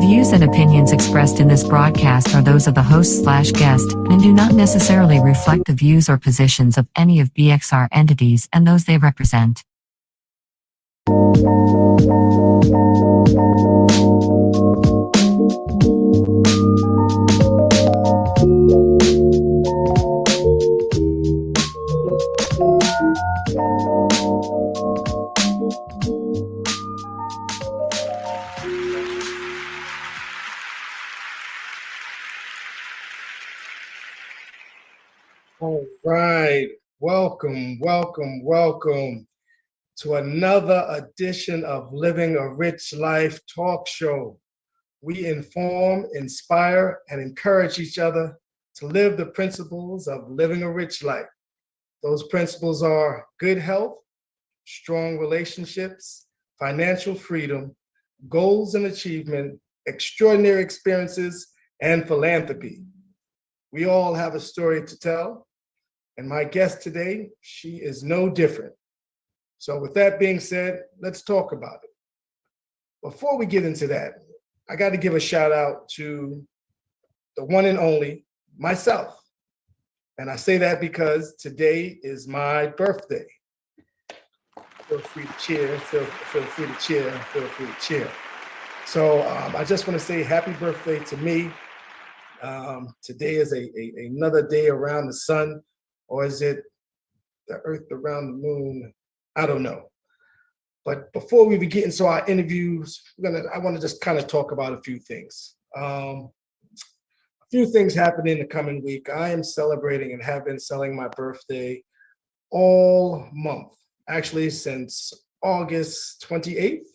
views and opinions expressed in this broadcast are those of the host/guest and do not necessarily reflect the views or positions of any of BXR entities and those they represent. All right, welcome to another edition of Living a Rich Life talk show. We inform, inspire, and encourage each other to live the principles of living a rich life. Those principles are good health, strong relationships, financial freedom, goals and achievement, extraordinary experiences, and philanthropy. We all have a story to tell. And my guest today, she is no different. So with that being said, let's talk about it. Before we get into that, I got to give a shout out to the one and only myself. And I say that because today is my birthday. Feel free to cheer, feel free to cheer, feel free to cheer. So I just want to say happy birthday to me. Today is another day around the sun. Or is it the earth around the moon? I don't know. But before we begin into our interviews, I want to just kind of talk about a few things. A few things happen in the coming week. I am celebrating and have been celebrating my birthday all month, actually since August 28th,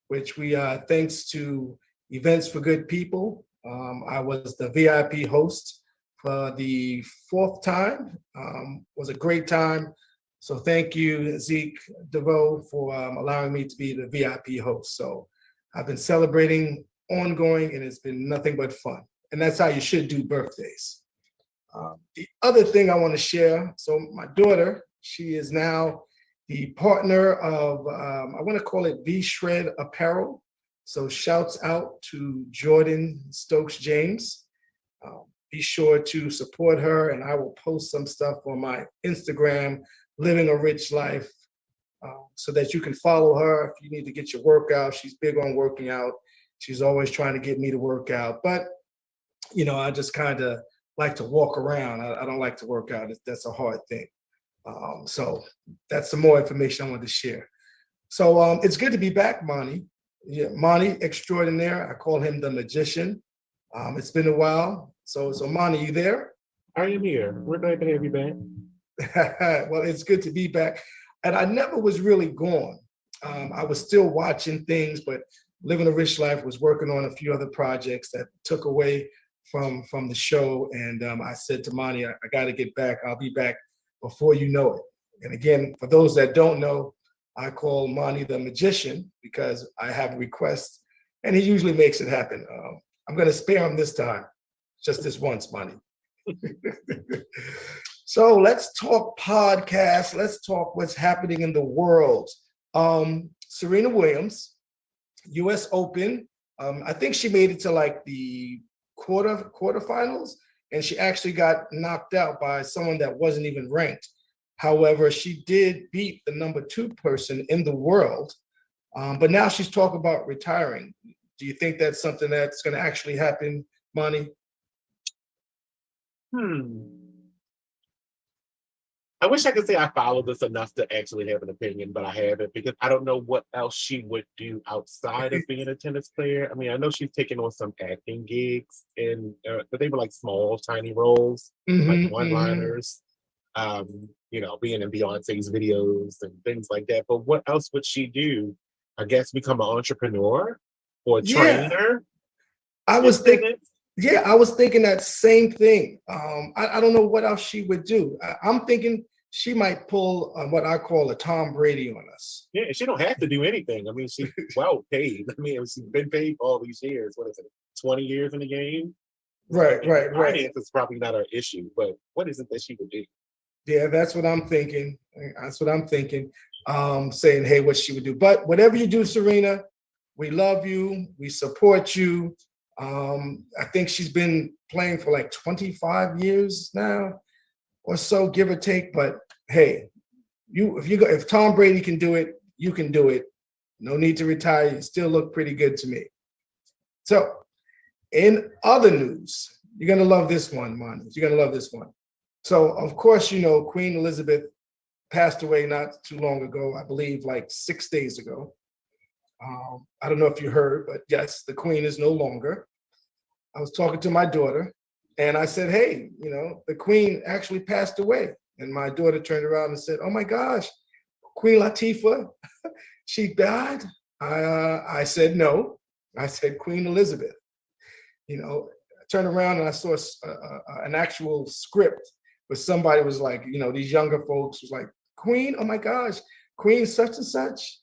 which we, thanks to Events for Good People, I was the VIP host for the fourth time. Was a great time. So thank you, Zeke DeVoe, for allowing me to be the VIP host. So I've been celebrating ongoing and it's been nothing but fun. And that's how you should do birthdays. The other thing I want to share, so my daughter, she is now the partner of, I want to call it V-Shred Apparel. So shouts out to Jordan Stokes James. Be sure to support her, and I will post some stuff on my Instagram, Living a Rich Life, so that you can follow her if you need to get your workout. She's big on working out. She's always trying to get me to work out. But, you know, I just kind of like to walk around. I don't like to work out. That's a hard thing. So that's some more information I wanted to share. So it's good to be back, Monty. Yeah, Monty extraordinaire. I call him the magician. It's been a while. So Monty, you there? I am here. We're glad to have you back. Well, it's good to be back. And I never was really gone. I was still watching things, but Living a Rich Life was working on a few other projects that took away from the show. And I said to Monty, I got to get back. I'll be back before you know it. And again, for those that don't know, I call Monty the magician because I have a request and he usually makes it happen. I'm going to spare him this time. Just this once, Monty. So let's talk podcasts. Let's talk what's happening in the world. Serena Williams, U.S. Open. I think she made it to like the quarterfinals, and she actually got knocked out by someone that wasn't even ranked. However, she did beat the number 2 person in the world. But now she's talking about retiring. Do you think that's something that's going to actually happen, Monty? I wish I could say I followed this enough to actually have an opinion, but I haven't because I don't know what else she would do outside of being a tennis player. I mean, I know she's taken on some acting gigs, but they were like small, tiny roles, like one-liners. You know, being in Beyonce's videos and things like that. But what else would she do? I guess become an entrepreneur or a trainer? I was thinking that same thing. I don't know what else she would do. I'm thinking she might pull what I call a Tom Brady on us. Yeah, she don't have to do anything. I mean, she's well paid. I mean, she's been paid for all these years. What is it, 20 years in the game? Right. Finance is probably not her issue, but what is it that she would do? Yeah, that's what I'm thinking. Saying, hey, what she would do. But whatever you do, Serena, we love you. We support you. I think she's been playing for like 25 years now or so, give or take. But hey, if Tom Brady can do it, you can do it. No need to retire. You still look pretty good to me. So, in other news, you're gonna love this one, Monty. You're gonna love this one. So, of course, you know Queen Elizabeth passed away not too long ago. I believe like 6 days ago. I don't know if you heard, but yes, the Queen is no longer. I was talking to my daughter, and I said, "Hey, you know, the Queen actually passed away." And my daughter turned around and said, "Oh my gosh, Queen Latifah, she died?" I said no. I said Queen Elizabeth. You know, I turned around and I saw an actual script where somebody was like, you know, these younger folks was like, Queen, oh my gosh, Queen such and such,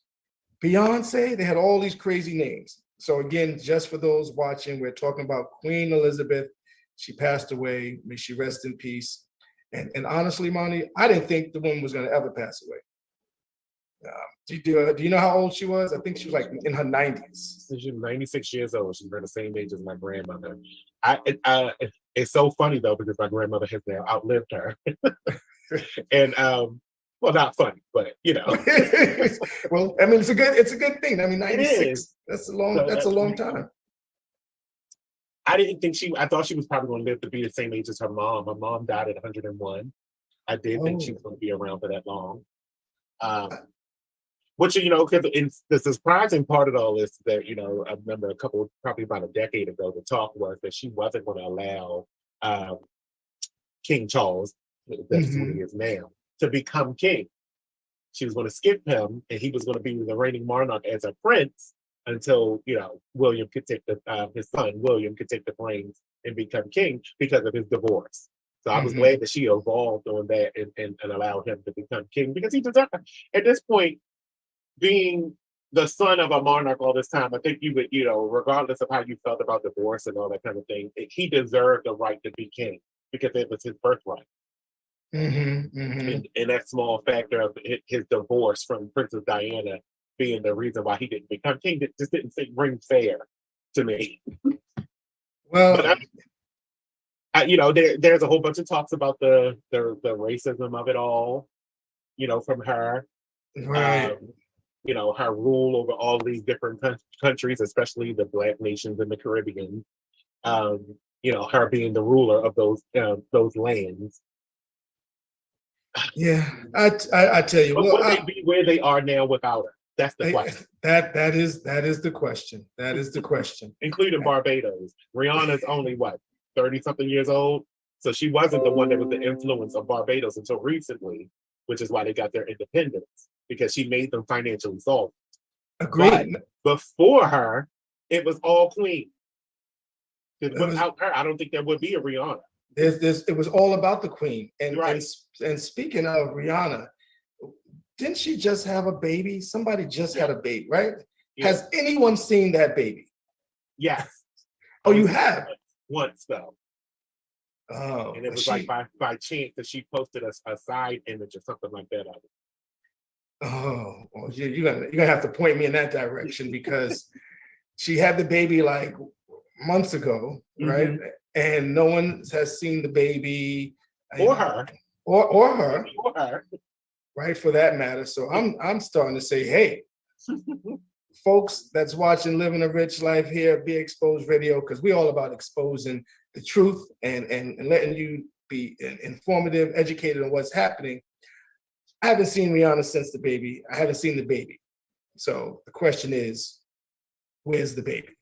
Beyonce. They had all these crazy names. So again, just for those watching, we're talking about Queen Elizabeth. She passed away. May she rest in peace. And honestly, Monty, I didn't think the woman was going to ever pass away. Do you know how old she was? I think she was like in her 90s. She's 96 years old. She's the same age as my grandmother. It's so funny though because my grandmother has now outlived her, and well, not funny, but you know. Well, I mean, it's a good thing. I mean, 96. That's a long time. I didn't think I thought she was probably going to live to be the same age as her mom. My mom died at 101. I did think she was going to be around for that long. Which, you know, because the surprising part of all this that, you know, I remember probably about a decade ago, the talk was that she wasn't going to allow King Charles, that's who he is now, to become king. She was going to skip him, and he was going to be the reigning monarch as a prince until, you know, William could take his son William could take the reins and become king because of his divorce. So I was glad that she evolved on that and allowed him to become king because he deserved it. At this point, being the son of a monarch all this time, I think you would, you know, regardless of how you felt about divorce and all that kind of thing, he deserved the right to be king because it was his birthright. And that small factor of his divorce from Princess Diana being the reason why he didn't become king just didn't ring fair to me. Well, but you know, there's a whole bunch of talks about the racism of it all, you know, from her. Right. You know, her rule over all these different countries, especially the Black nations in the Caribbean. You know, her being the ruler of those lands. Yeah, I tell you, but would they be where they are now without her? That's the question. That is the question. That is the question. Including Barbados. Rihanna's only what, 30-something years old? So she wasn't the one that was the influence of Barbados until recently, which is why they got their independence, because she made them financially solvent. Agreed. But before her, it was all Queen. Without her, I don't think there would be a Rihanna. It was all about the Queen. And right. and speaking of Rihanna, didn't she just have a baby? Somebody just had a baby, right? Yeah. Has anyone seen that baby? Yes. Oh, you have? Once though. Oh, and it was like by chance that she posted a side image or something like that of it. Oh, well, you're gonna have to point me in that direction because she had the baby like months ago, right? And no one has seen the baby or her, or her, right? For that matter. So I'm starting to say, hey, folks that's watching Living a Rich Life here, Be Exposed Radio, because we're all about exposing the truth and letting you be informative, educated on what's happening. I haven't seen Rihanna since the baby. I haven't seen the baby. So the question is, where's the baby?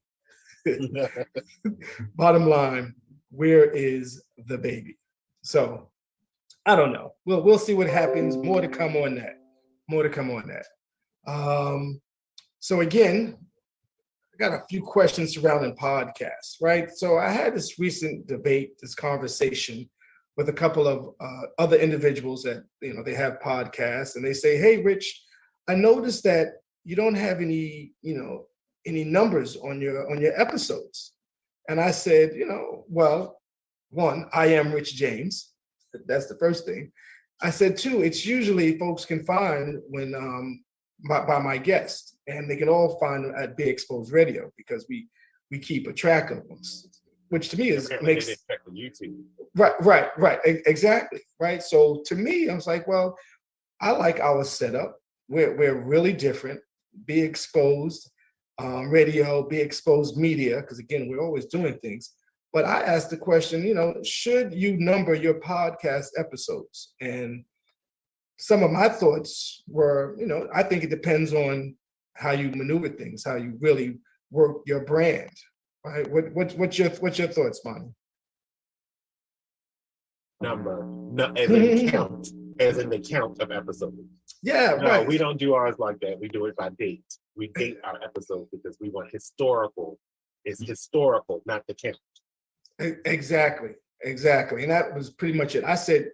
Bottom line, where is the baby? So I don't know. We'll see what happens. More to come on that. So again, I got a few questions surrounding podcasts, right? So I had this recent debate, this conversation with a couple of other individuals that, you know, they have podcasts, and they say, hey, Rich, I noticed that you don't have any, you know, any numbers on your episodes. And I said, you know, well, one, I am Rich James. That's the first thing. I said, two, it's usually folks can find when by my guest, and they can all find at Be Exposed Radio because we we keep a track of them, which to me makes YouTube. Right, exactly, right. So to me, I was like, well, I like our setup. We're really different. Be exposed, radio, be exposed media, because again, we're always doing things. But I asked the question, should you number your podcast episodes? And some of my thoughts were, I think it depends on how you maneuver things, how you really work your brand, right? What's your thoughts, Monty? Number, as in count, as in the count of episodes. Yeah, no, right. We don't do ours like that. We do it by date. We date our episodes because we want historical. It's historical, not the count. Exactly. And that was pretty much it. I said,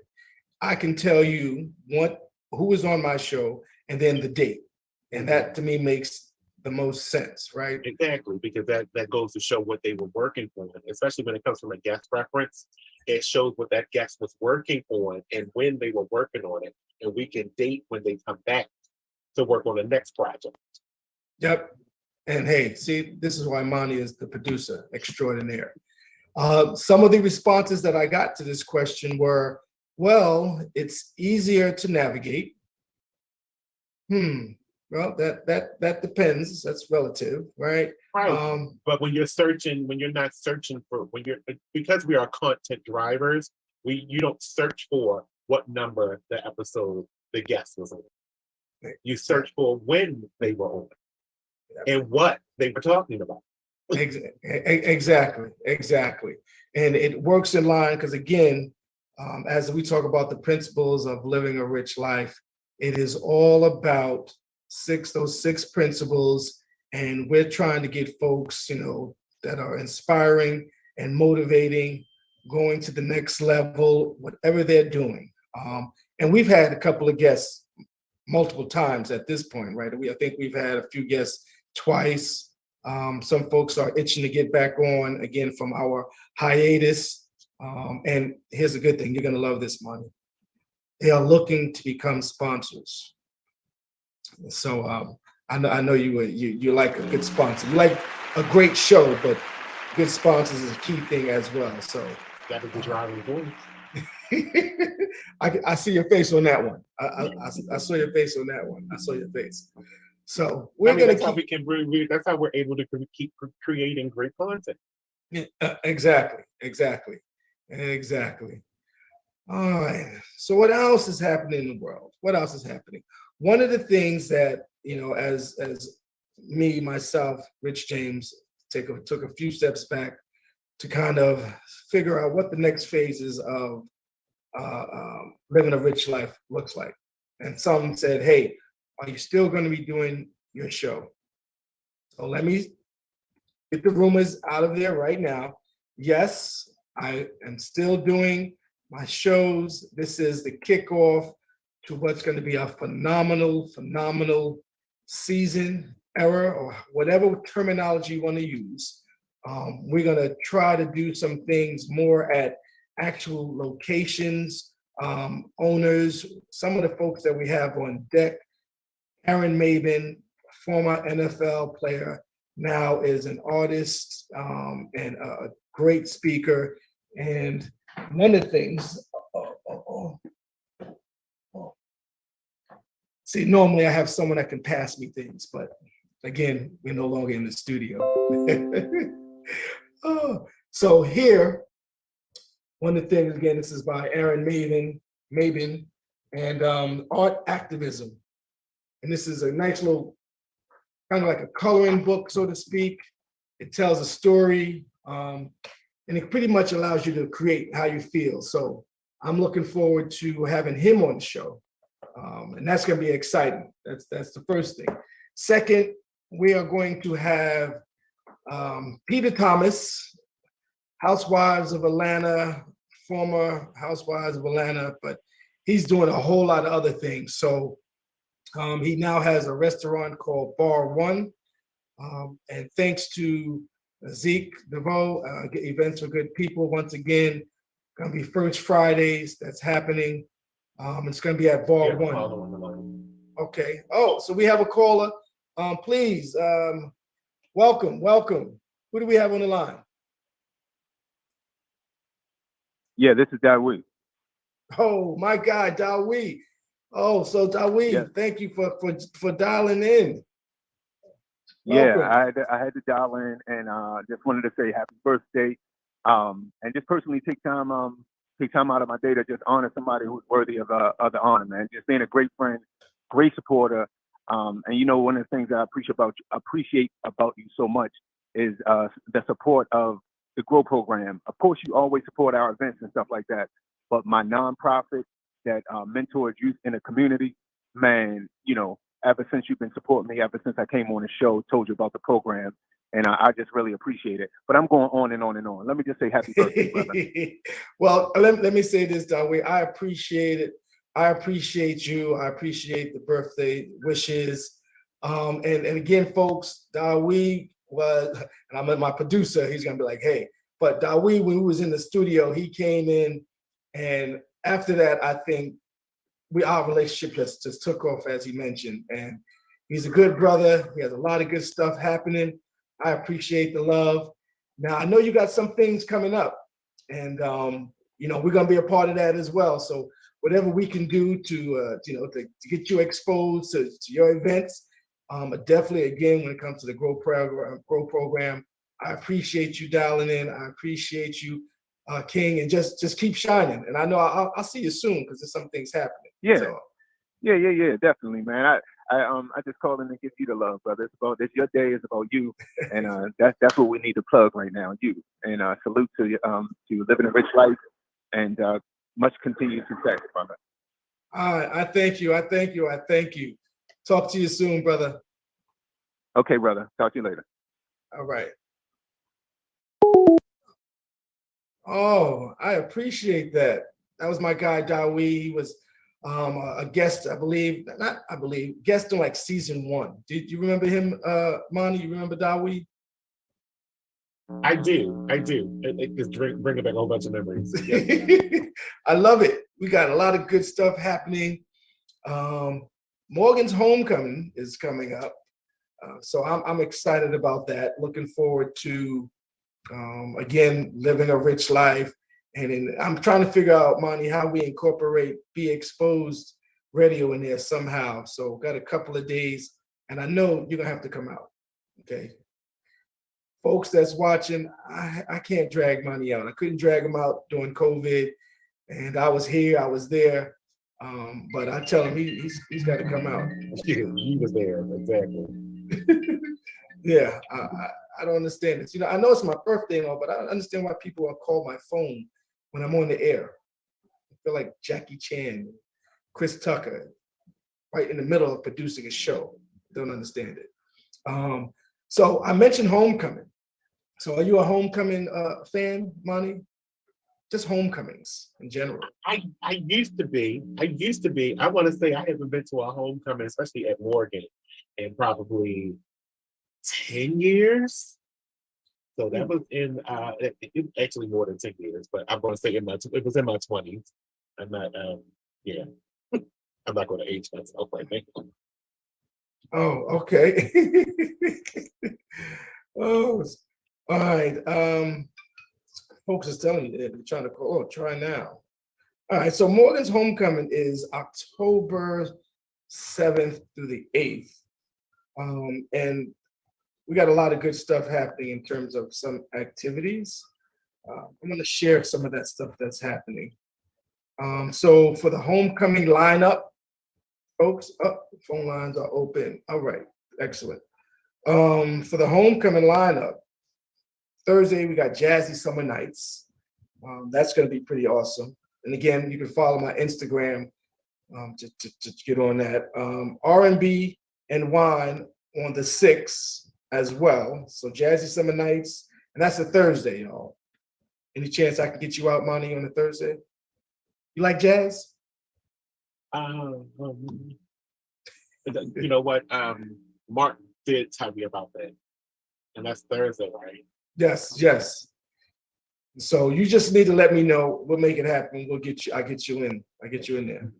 I can tell you who was on my show and then the date. And that to me makes the most sense, right? Exactly, because that goes to show what they were working on, especially when it comes from a guest reference. It shows what that guest was working on and when they were working on it. And we can date when they come back to work on the next project. Yep. And hey, see, this is why Monty is the producer extraordinaire. Some of the responses that I got to this question were, well, it's easier to navigate. Well, that depends. That's relative, right? Right. But when you're not searching for, because we are content drivers, you don't search for what number the episode the guest was on. You search for when they were on and what they were talking about. Exactly. And it works in line because again, as we talk about the principles of living a rich life, it is all about those six principles. And we're trying to get folks, that are inspiring and motivating, going to the next level, whatever they're doing. And we've had a couple of guests multiple times at this point, right? I think we've had a few guests twice. Some folks are itching to get back on again from our hiatus. And here's a good thing. You're going to love this, Monty. They are looking to become sponsors. So I know you like a good sponsor. You like a great show, but good sponsors is a key thing as well. So that is the driving force. I see your face on that one. I saw your face on that one. I saw your face. So that's how we can that's how we're able to keep creating great content. Exactly. All right. So what else is happening in the world? What else is happening? One of the things that, as me, myself, Rich James, took a few steps back to kind of figure out what the next phases of living a rich life looks like. And some said, hey, are you still going to be doing your show? So let me get the rumors out of there right now. Yes, I am still doing my shows. This is the kickoff to what's going to be a phenomenal season, era, or whatever terminology you want to use. We're going to try to do some things more at actual locations, owners, some of the folks that we have on deck. Aaron Maben, former NFL player, now is an artist and a great speaker. And one of the things, see, normally I have someone that can pass me things, but again, we're no longer in the studio. So here, one of the things, again, this is by Aaron Maben, and art activism. And this is a nice little, kind of like a coloring book, so to speak. It tells a story, and it pretty much allows you to create how you feel. So I'm looking forward to having him on the show. And that's going to be exciting. That's the first thing. Second, we are going to have Peter Thomas, Housewives of Atlanta, former Housewives of Atlanta, but he's doing a whole lot of other things. So he now has a restaurant called Bar One. And thanks to Zeke DeVoe, Events for Good People, once again, going to be first Fridays. That's happening. It's going to be at Bar One. Okay. Oh, so we have a caller. Please, welcome. Who do we have on the line? Yeah, this is Dawi. Oh my God, Dawi. Oh, so Dawi, Yes. thank you for dialing in. Yeah, Welcome. I had to dial in and just wanted to say happy birthday. And just personally take time out of my day to just honor somebody who's worthy of the honor, man. Just being a great friend, great supporter. And you know, one of the things I appreciate about you so much is the support of the Grow program. Of course, you always support our events and stuff like that. But my nonprofit that mentors youth in the community, man, you know, ever since you've been supporting me, ever since I came on the show, told you about the program, and I just really appreciate it. But I'm going on and on and on. Let me just say happy birthday, brother. Well, let me say this, Dawi. I appreciate it. I appreciate you. I appreciate the birthday wishes. And again, folks, Dawi was, and I'm my producer, he's gonna be like, hey, but Dawi, when we was in the studio, he came in, and after that, I think our relationship just took off, as he mentioned. And he's a good brother. He has a lot of good stuff happening. I appreciate the love. Now, I know you got some things coming up, and you know, we're gonna be a part of that as well. So whatever we can do to get you exposed to your events, definitely, again, when it comes to the Grow program, I appreciate you dialing in. I appreciate you, King, and just keep shining. And I know I'll see you soon because there's some things happening. Yeah, So, yeah, definitely, man. I just called in to give you the love, brother. It's your day. It's about you, and that's what we need to plug right now. You, and salute to living a rich life, and much continued success, brother. all right, I thank you. I thank you. I thank you. Talk to you soon, brother. Okay, brother. Talk to you later. All right. Oh, I appreciate that. That was my guy, Dawi. He was a guest, guest in like season 1. Did you remember him, Monty? You remember Dawi? I do. It just bring back a whole bunch of memories. I love it. We got a lot of good stuff happening. Morgan's homecoming is coming up. So I'm excited about that. Looking forward to, again, living a rich life. And I'm trying to figure out, Monty, how we incorporate Be Exposed radio in there somehow. So got a couple of days, and I know you're gonna have to come out. Okay, folks that's watching, I can't drag Monty out. I couldn't drag him out during COVID, and I was here, I was there. But I tell him he's got to come out. He was there, exactly. Yeah, I don't understand this. You know, I know it's my birthday and all, but I don't understand why people call my phone when I'm on the air. I feel like Jackie Chan, Chris Tucker, right in the middle of producing a show. Don't understand it. So I mentioned homecoming. So are you a homecoming fan, Monty? Just homecomings in general. I used to be. I want to say I haven't been to a homecoming, especially at Morgan, in probably 10 years. So that was in it actually more than 10 years, but I'm going to say it was in my 20s. I'm not yeah. I'm not going to age myself right now. Oh, okay. Oh, all right. Folks is telling you they're trying to call. Oh, try now. All right. So Morgan's homecoming is October 7th through the 8th. And we got a lot of good stuff happening in terms of some activities. I'm going to share some of that stuff that's happening. So for the homecoming lineup, folks, phone lines are open. All right, excellent. For the homecoming lineup, Thursday we got Jazzy Summer Nights. That's going to be pretty awesome. And again, you can follow my Instagram to get on that. R&B and wine on the 6th as well. So Jazzy Summer Nights, and that's a Thursday, y'all. Any chance I can get you out, Monty, on a Thursday? You like jazz? You know what? Mark did tell me about that, and that's Thursday, right? Yes. So you just need to let me know. We'll make it happen. We'll get you. I get you in there.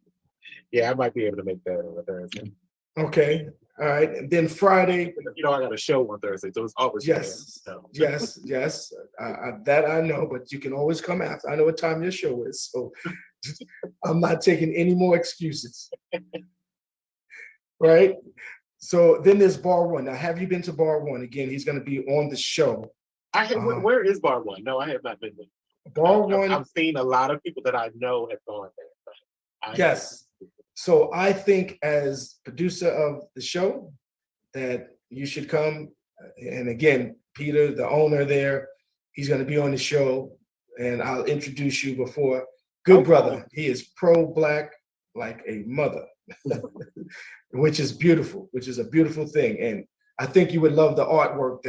Yeah, I might be able to make that on a Thursday. Okay. All right, and then Friday. You know, I got a show on Thursday, so it's always Yes, so. yes. That I know, but you can always come after. I know what time your show is, so I'm not taking any more excuses. Right? So then there's Bar One. Now, have you been to Bar One? Again, he's going to be on the show. Where is Bar One? No, I have not been there. Bar One. I've seen a lot of people that I know have gone there. But yes. So I think as producer of the show that you should come. And again, Peter, the owner there, he's going to be on the show, and I'll introduce you before. Good brother. He is pro-Black like a mother, which is beautiful, which is a beautiful thing. And I think you would love the artwork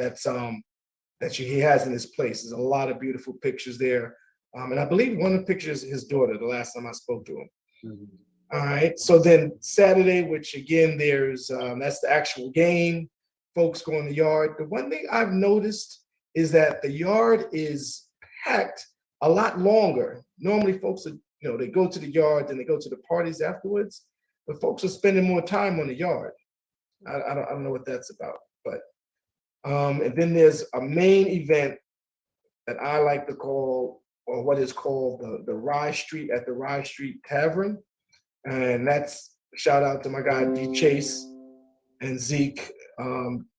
he has in his place. There's a lot of beautiful pictures there. And I believe one of the pictures is his daughter, the last time I spoke to him. Mm-hmm. All right. So then Saturday, which again, there's that's the actual game. Folks go in the yard. The one thing I've noticed is that the yard is packed a lot longer. Normally, folks are, they go to the yard, then they go to the parties afterwards. But folks are spending more time on the yard. I don't know what that's about. But and then there's a main event that I like to call, or what is called the Rye Street at the Rye Street Tavern. And that's shout out to my guy D Chase and Zeke,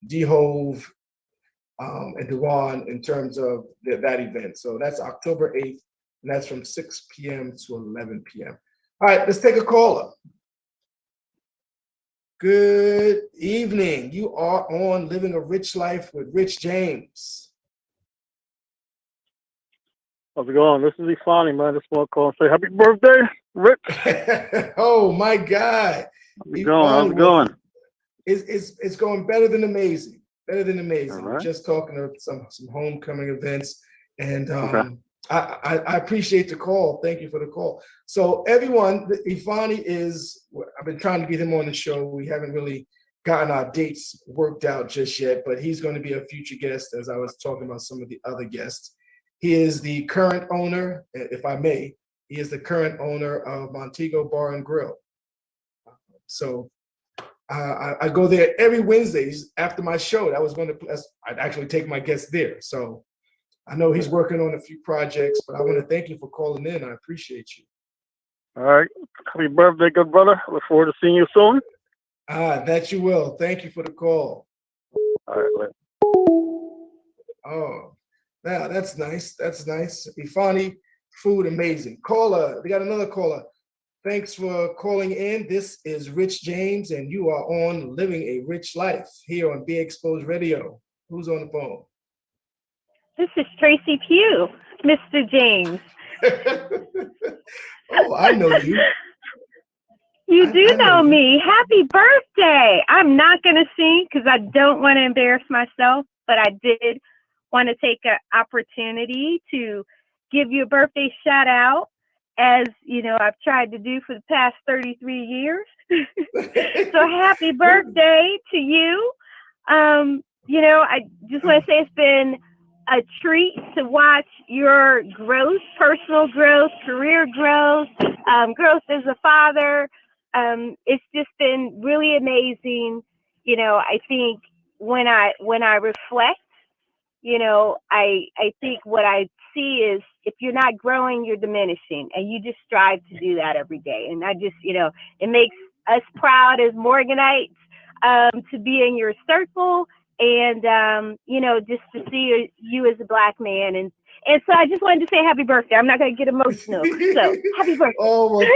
D Hove, and Dewan in terms of that event. So that's October 8th, and that's from 6 p.m. to 11 p.m. All right, let's take a caller. Good evening. You are on Living a Rich Life with Rich James. How's it going? This is Ifani, man. Just want to call and say happy birthday, Rich. Oh my God. How's it going? How's it going? It's going better than amazing. Better than amazing. Right. We're just talking about some homecoming events. And okay. I appreciate the call. Thank you for the call. So everyone, Ifani I've been trying to get him on the show. We haven't really gotten our dates worked out just yet, but he's going to be a future guest, as I was talking about some of the other guests. He is the current owner, if I may, he is the current owner of Montego Bar and Grill. So I go there every Wednesdays after my show. I'd actually take my guests there. So I know he's working on a few projects, but I want to thank you for calling in. I appreciate you. All right. Happy birthday, good brother. Look forward to seeing you soon. That you will. Thank you for the call. All right. Later. Oh, yeah, that's nice. That's nice. Ifani, food amazing. Caller, we got another caller. Thanks for calling in. This is Rich James, and you are on Living a Rich Life here on Be Exposed Radio. Who's on the phone? This is Tracy Pugh, Mr. James. Oh, I know you. You do know me. Happy birthday. I'm not going to sing because I don't want to embarrass myself, but I did want to take an opportunity to give you a birthday shout out, as you know I've tried to do for the past 33 years. So happy birthday to you. I just want to say it's been a treat to watch your growth, personal growth, career growth, growth as a father. It's just been really amazing. I think when I reflect, I think what I see is if you're not growing, you're diminishing, and you just strive to do that every day. And I just, it makes us proud as Morganites to be in your circle, and just to see you as a Black man. And so I just wanted to say happy birthday. I'm not going to get emotional. So happy birthday. Oh, well,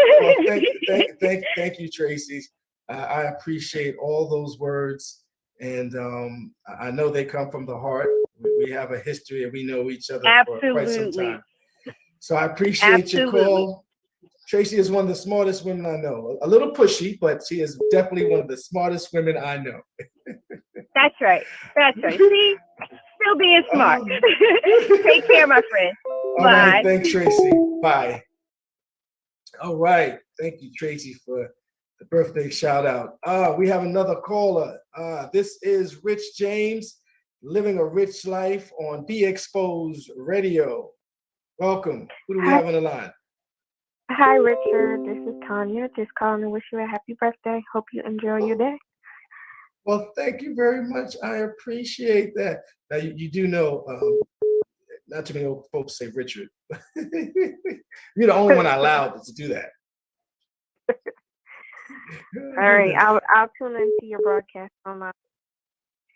thank you, Tracy. I appreciate all those words. And I know they come from the heart. We have a history and we know each other for quite some time. So I appreciate your call. Tracy is one of the smartest women I know. A little pushy, but she is definitely one of the smartest women I know. That's right. See? Still being smart. Take care, my friend. All Bye. Right, thanks, Tracy. Bye. All right. Thank you, Tracy, for the birthday shout out. We have another caller. This is Rich James, Living a Rich Life on Be Exposed Radio. Welcome. Who do we have on the line? Hi, Richard. This is Tanya. Just calling to wish you a happy birthday. Hope you enjoy your day. Well, thank you very much. I appreciate that. Now, you do know, not too many old folks say Richard. You're the only one I allowed to do that. All right, I'll tune into your broadcast online.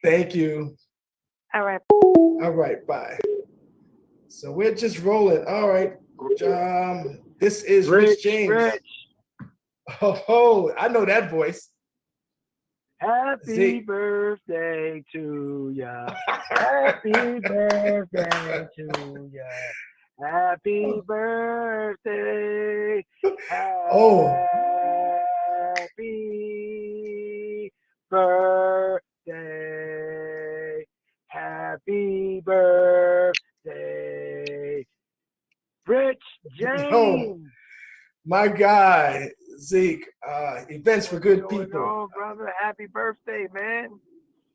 Thank you. All right. All right, bye. So we're just rolling. All right. This is Rich James. Rich. Oh, I know that voice. Happy birthday to ya. Happy birthday to ya. Happy birthday. Happy birthday. Happy birthday. Rich James. Oh, my guy, Zeke. Events for good people. On, brother? Happy birthday, man.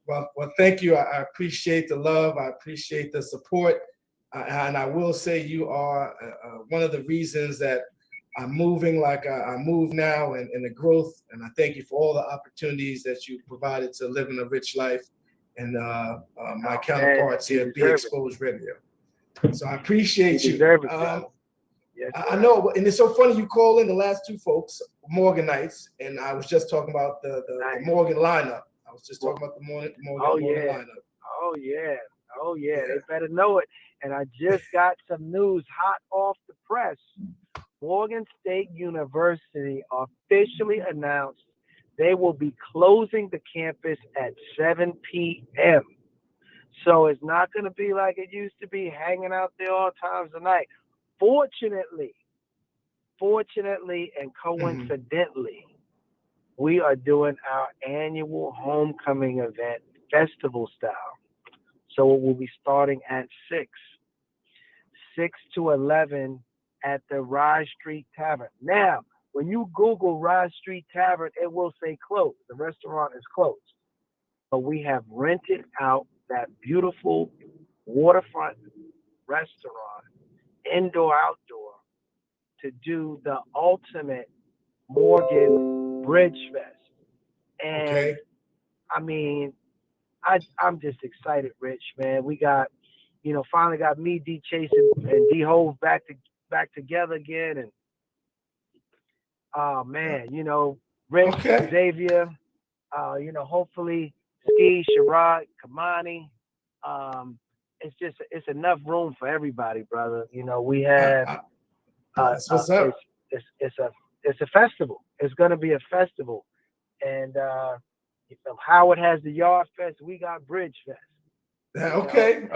Well, thank you. I appreciate the love. I appreciate the support. And I will say you are one of the reasons that I'm moving like I move now and the growth. And I thank you for all the opportunities that you provided to living a rich life and my counterparts here at Be Exposed Radio. So I appreciate you. Yes, I know, and it's so funny you call in the last two folks, Morganites, and I was just talking about the Morgan lineup. I was just talking about the Morgan lineup. Oh yeah, they better know it. And I just got some news hot off the press. Morgan State University officially announced they will be closing the campus at 7 p.m. So it's not going to be like it used to be, hanging out there all times of night. Fortunately, and coincidentally, we are doing our annual homecoming event, festival style. So it will be starting at 6 to 11 at the Rye Street Tavern. Now, when you Google Rye Street Tavern, it will say closed. The restaurant is closed. But we have rented out that beautiful waterfront restaurant, indoor, outdoor, to do the ultimate Morgan Bridge Fest. And I mean, I'm just excited, Rich, man. We got, finally got me, D Chase, and D Hove back together again. And man, Rich, Xavier, hopefully Ski, Sherrod, Kamani. It's enough room for everybody, brother. We have what's up. It's a festival. It's gonna be a festival, and Howard has the Yard Fest. We got Bridge Fest. Okay.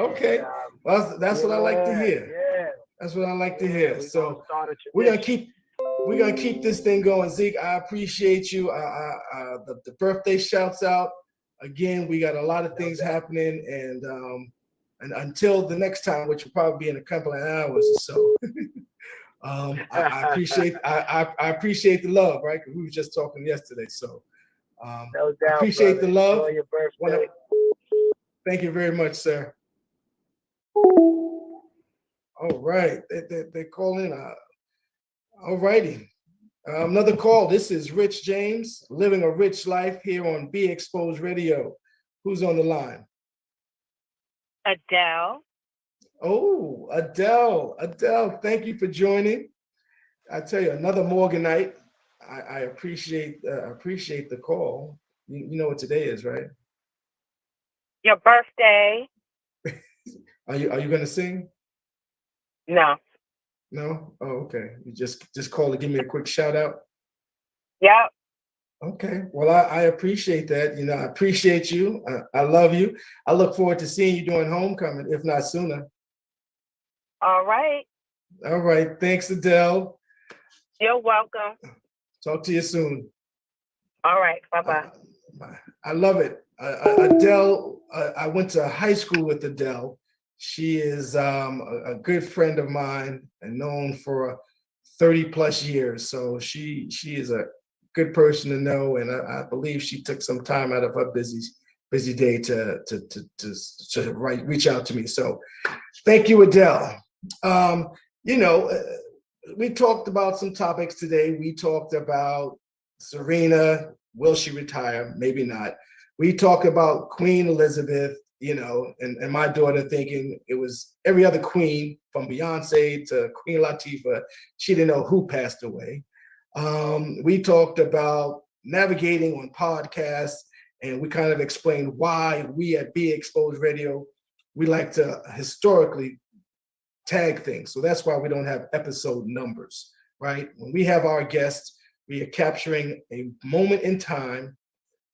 Well, that's what I like to hear. Yeah, that's what I like to hear. So we're gonna keep this thing going, Zeke. I appreciate you. The birthday shouts out again. We got a lot of things happening, and until the next time, which will probably be in a couple of hours or so. I appreciate the love, right? Because we were just talking yesterday, so no doubt, I appreciate brother. the love. Enjoy your birthday. Thank you very much, sir. All right, they call in. All righty, another call. This is Rich James, living a rich life here on Be Exposed Radio. Who's on the line? Adele. Oh, Adele, thank you for joining. I tell you, another Morganite. I appreciate the call. You know what today is, right? Your birthday. Are you gonna sing? No. No? Oh, okay. You just call to give me a quick shout out. Yep. Okay. Well, I appreciate that. I appreciate you. I love you. I look forward to seeing you during homecoming, if not sooner. All right. All right. Thanks, Adele. You're welcome. Talk to you soon. All right. Bye-bye. I love it. Adele, I went to high school with Adele. She is a good friend of mine and known for 30 plus years. So she is a good person to know. And I believe she took some time out of her busy day to reach out to me. So thank you, Adele. We talked about some topics today. We talked about Serena. Will she retire? Maybe not. We talk about Queen Elizabeth, you know, and my daughter thinking it was every other queen from Beyonce to Queen Latifah. She didn't know who passed away. We talked about navigating on podcasts, and we kind of explained why we at Be Exposed Radio, we like to historically tag things. So that's why we don't have episode numbers, right? When we have our guests, we are capturing a moment in time.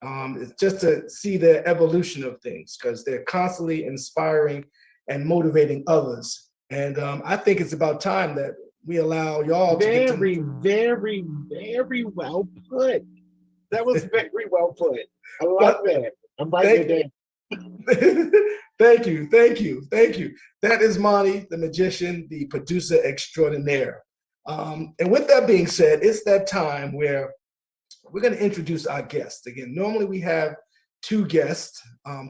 It's just to see the evolution of things because they're constantly inspiring and motivating others. And I think it's about time that we allow y'all to get to very well put. That was very well put. I like that. I'm writing it down. Thank you. That is Monty, the magician, the producer extraordinaire. And with that being said, it's that time where we're going to introduce our guests. Again, normally we have two guests,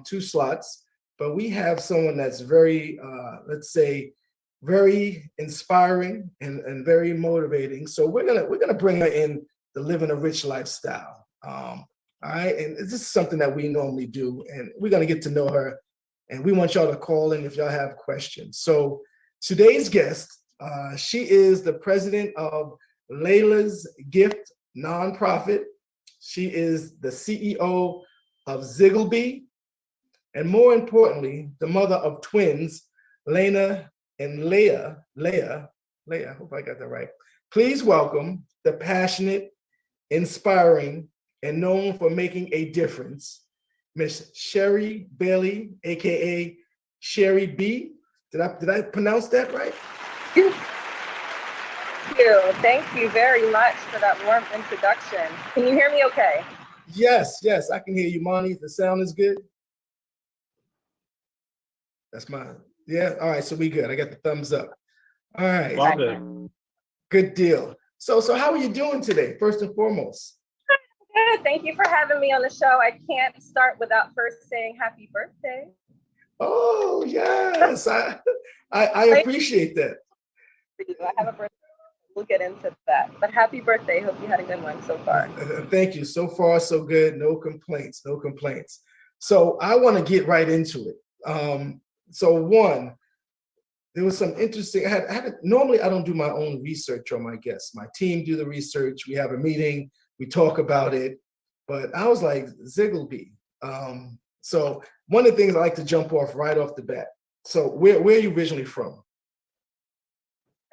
two slots, but we have someone that's very, let's say, very inspiring and very motivating. So we're gonna bring her in the living a rich lifestyle. All right, and this is something that we normally do, and we're gonna get to know her. And we want y'all to call in if y'all have questions. So today's guest, she is the president of Layla's Gift nonprofit. She is the CEO of Ziggleby, and more importantly, the mother of twins, Lena and Leah, I hope I got that right. Please welcome the passionate, inspiring, and known for making a difference, Miss Shari Bailey, aka Shari B. Did I pronounce that right? Thank you very much for that warm introduction. Can you hear me okay? Yes, I can hear you, Monty. The sound is good. That's mine. Yeah, all right, so we good. I got the thumbs up. All right. Love it. Good deal. So how are you doing today, first and foremost? Good. Thank you for having me on the show. I can't start without first saying happy birthday. Oh, yes. I appreciate that. I have a birthday. We'll get into that. But happy birthday. Hope you had a good one so far. Thank you. So far, so good. No complaints. So I want to get right into it. So one, there was some interesting, normally I don't do my own research on my guests. My team do the research. We have a meeting. We talk about it. But I was like, Ziggleby. So one of the things I like to jump off right off the bat. So where are you originally from?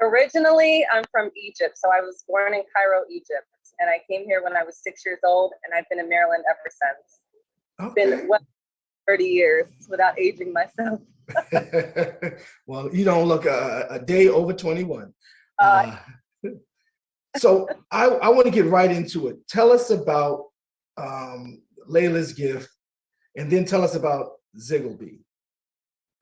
Originally, I'm from Egypt. So I was born in Cairo, Egypt. And I came here when I was 6 years old. And I've been in Maryland ever since. Okay. It's been 30 years without aging myself. Well, you don't look a day over 21. So I want to get right into it. Tell us about Layla's Gift, and then tell us about Ziggleby.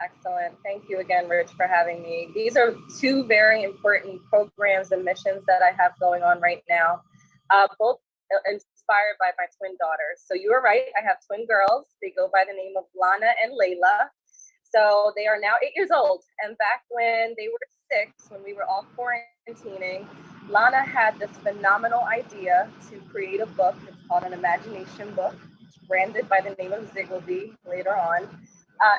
Excellent. Thank you again, Rich, for having me. These are two very important programs and missions that I have going on right now, both inspired by my twin daughters. So you were right. I have twin girls. They go by the name of Lana and Layla. So they are now 8 years old. And back when they were 6, when we were all quarantining, Lana had this phenomenal idea to create a book. It's called an imagination book, branded by the name of Ziggleby later on.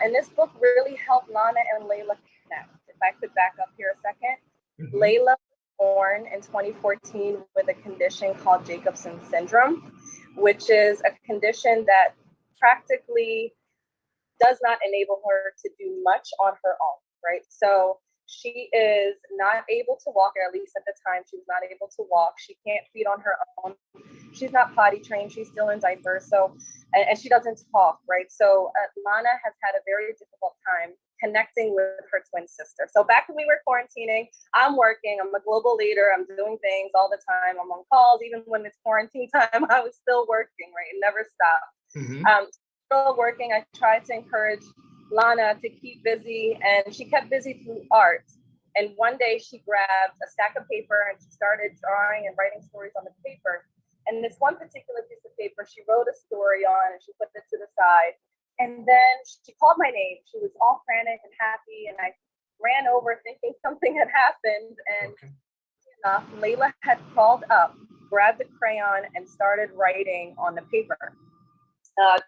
And this book really helped Lana and Layla connect. If I could back up here a second. Mm-hmm. Layla was born in 2014 with a condition called Jacobson syndrome, which is a condition that practically does not enable her to do much on her own, right? So she is not able to walk, or at least at the time, she was not able to walk. She can't feed on her own. She's not potty trained. She's still in diapers. So, and she doesn't talk, right? So Lana has had a very difficult time connecting with her twin sister. So back when we were quarantining, I'm working, I'm a global leader, I'm doing things all the time. I'm on calls, even when it's quarantine time, I was still working, right? It never stopped. Mm-hmm. Still working, I tried to encourage Lana to keep busy, and she kept busy through art. And one day she grabbed a stack of paper and she started drawing and writing stories on the paper. And this one particular piece of paper, she wrote a story on and she put it to the side. And then she called my name. She was all frantic and happy, and I ran over thinking something had happened. And enough, Layla had crawled up, grabbed a crayon, and started writing on the paper.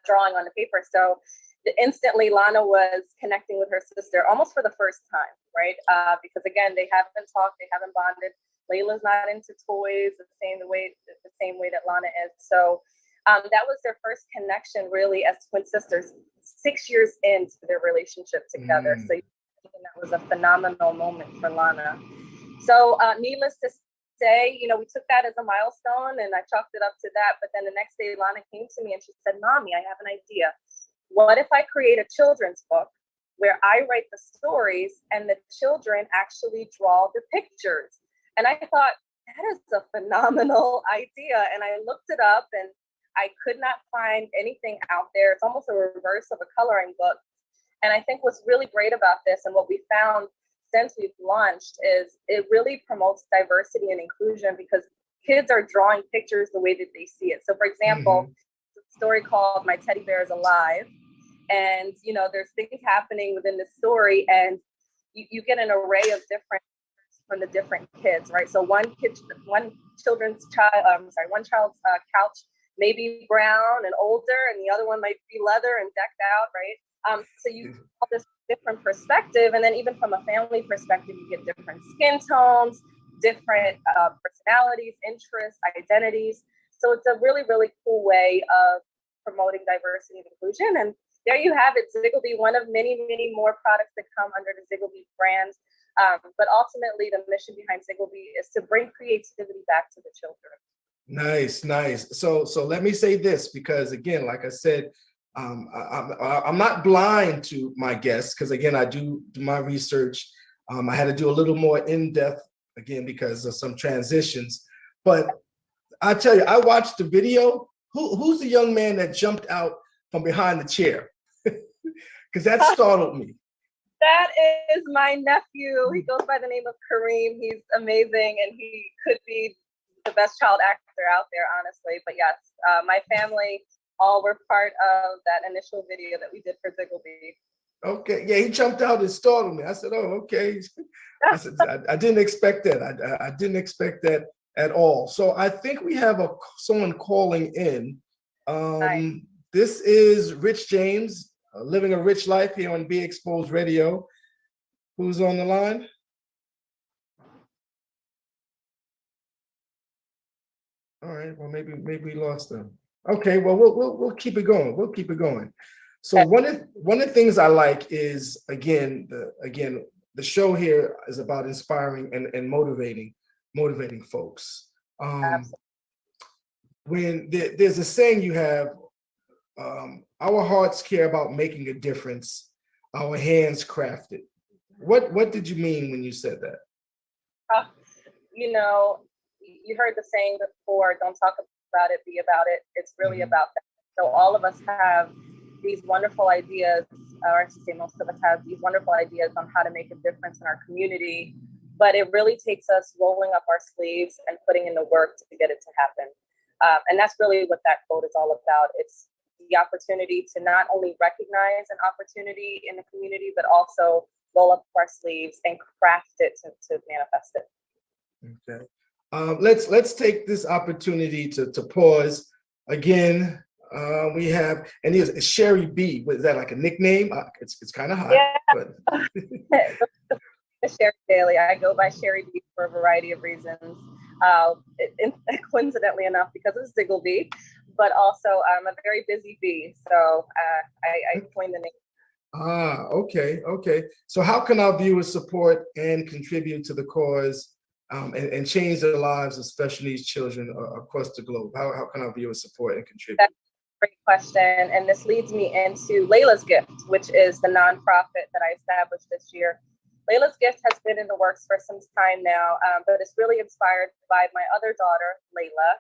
drawing on the paper. So instantly Lana was connecting with her sister almost for the first time, right? Because again, they haven't talked, they haven't bonded. Layla's not into toys the same way that Lana is. So that was their first connection really as twin sisters, 6 years into their relationship together. So that was a phenomenal moment for Lana. So needless to say, we took that as a milestone and I chalked it up to that. But then the next day, Lana came to me and she said, Mommy, I have an idea. What if I create a children's book where I write the stories and the children actually draw the pictures? And I thought, that is a phenomenal idea. And I looked it up and I could not find anything out there. It's almost a reverse of a coloring book. And I think what's really great about this and what we found since we've launched is it really promotes diversity and inclusion because kids are drawing pictures the way that they see it. So for example, a story called My Teddy Bear is Alive. And, there's things happening within the story and you get an array of different from the different kids, right? So one child's couch may be brown and older, and the other one might be leather and decked out, right? So you all this different perspective, and then even from a family perspective, you get different skin tones, different personalities, interests, identities. So it's a really, really cool way of promoting diversity and inclusion. And there you have it, Ziggleby, one of many, many more products that come under the Ziggleby brand. But ultimately, the mission behind Ziggleby is to bring creativity back to the children. Nice. So let me say this, because again, like I said, I'm not blind to my guests, because again, I do my research. I had to do a little more in-depth, again, because of some transitions. But I tell you, I watched the video. Who's the young man that jumped out from behind the chair? Because that startled me. That is my nephew. He goes by the name of Kareem. He's amazing, and he could be the best child actor out there, honestly. But yes, my family all were part of that initial video that we did for Ziggleby. Okay, yeah, he jumped out and startled me. I said, "Oh, okay." I said, "I didn't expect that. I didn't expect that at all." So I think we have someone calling in. Nice. This is Rich James, living a rich life here on Be Exposed Radio. Who's on the line? All right. Well, maybe we lost them. Okay. Well, we'll keep it going. We'll keep it going. So one of the things I like is again the show here is about inspiring and motivating folks. When there's a saying you have, our hearts care about making a difference, our hands craft it. What did you mean when you said that? You heard the saying before, don't talk about it, be about it. It's really about that. So all of us have these wonderful ideas, or I should say most of us have these wonderful ideas on how to make a difference in our community, but it really takes us rolling up our sleeves and putting in the work to get it to happen. And that's really what that quote is all about. It's the opportunity to not only recognize an opportunity in the community, but also roll up our sleeves and craft it to manifest it. Okay. Let's take this opportunity to pause again. We have, and here's Shari B. Was that like a nickname? It's kind of hot. Yeah. But Shari Daily. I go by Shari B for a variety of reasons. Coincidentally enough, because of Ziggleby, but also I'm a very busy bee, so I coined the name. Okay. So how can our viewers support and contribute to the cause and change their lives, especially these children across the globe? How can our viewers support and contribute? That's a great question. And this leads me into Layla's Gift, which is the nonprofit that I established this year. Layla's Gift has been in the works for some time now, but it's really inspired by my other daughter, Layla.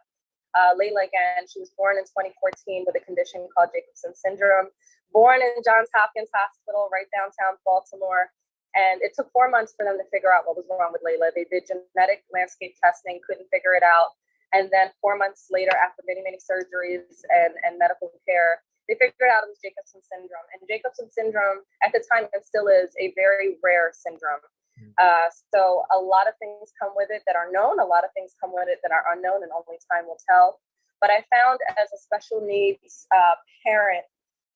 Layla, again, she was born in 2014 with a condition called Jacobson syndrome, born in Johns Hopkins Hospital right downtown Baltimore. And it took 4 months for them to figure out what was wrong with Layla. They did genetic landscape testing, couldn't figure it out. And then 4 months later, after many surgeries and medical care, they figured out it was Jacobson syndrome. And Jacobson syndrome at the time and still is a very rare syndrome. So a lot of things come with it that are known, a lot of things come with it that are unknown, and only time will tell. But I found as a special needs parent,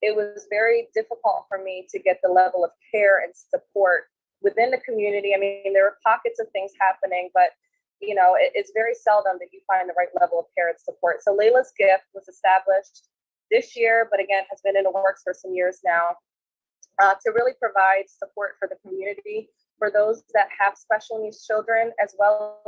it was very difficult for me to get the level of care and support within the community. I mean, there were pockets of things happening, but it's very seldom that you find the right level of care and support. So Layla's Gift was established this year, but again, has been in the works for some years now, to really provide support for the community, for those that have special needs children, as well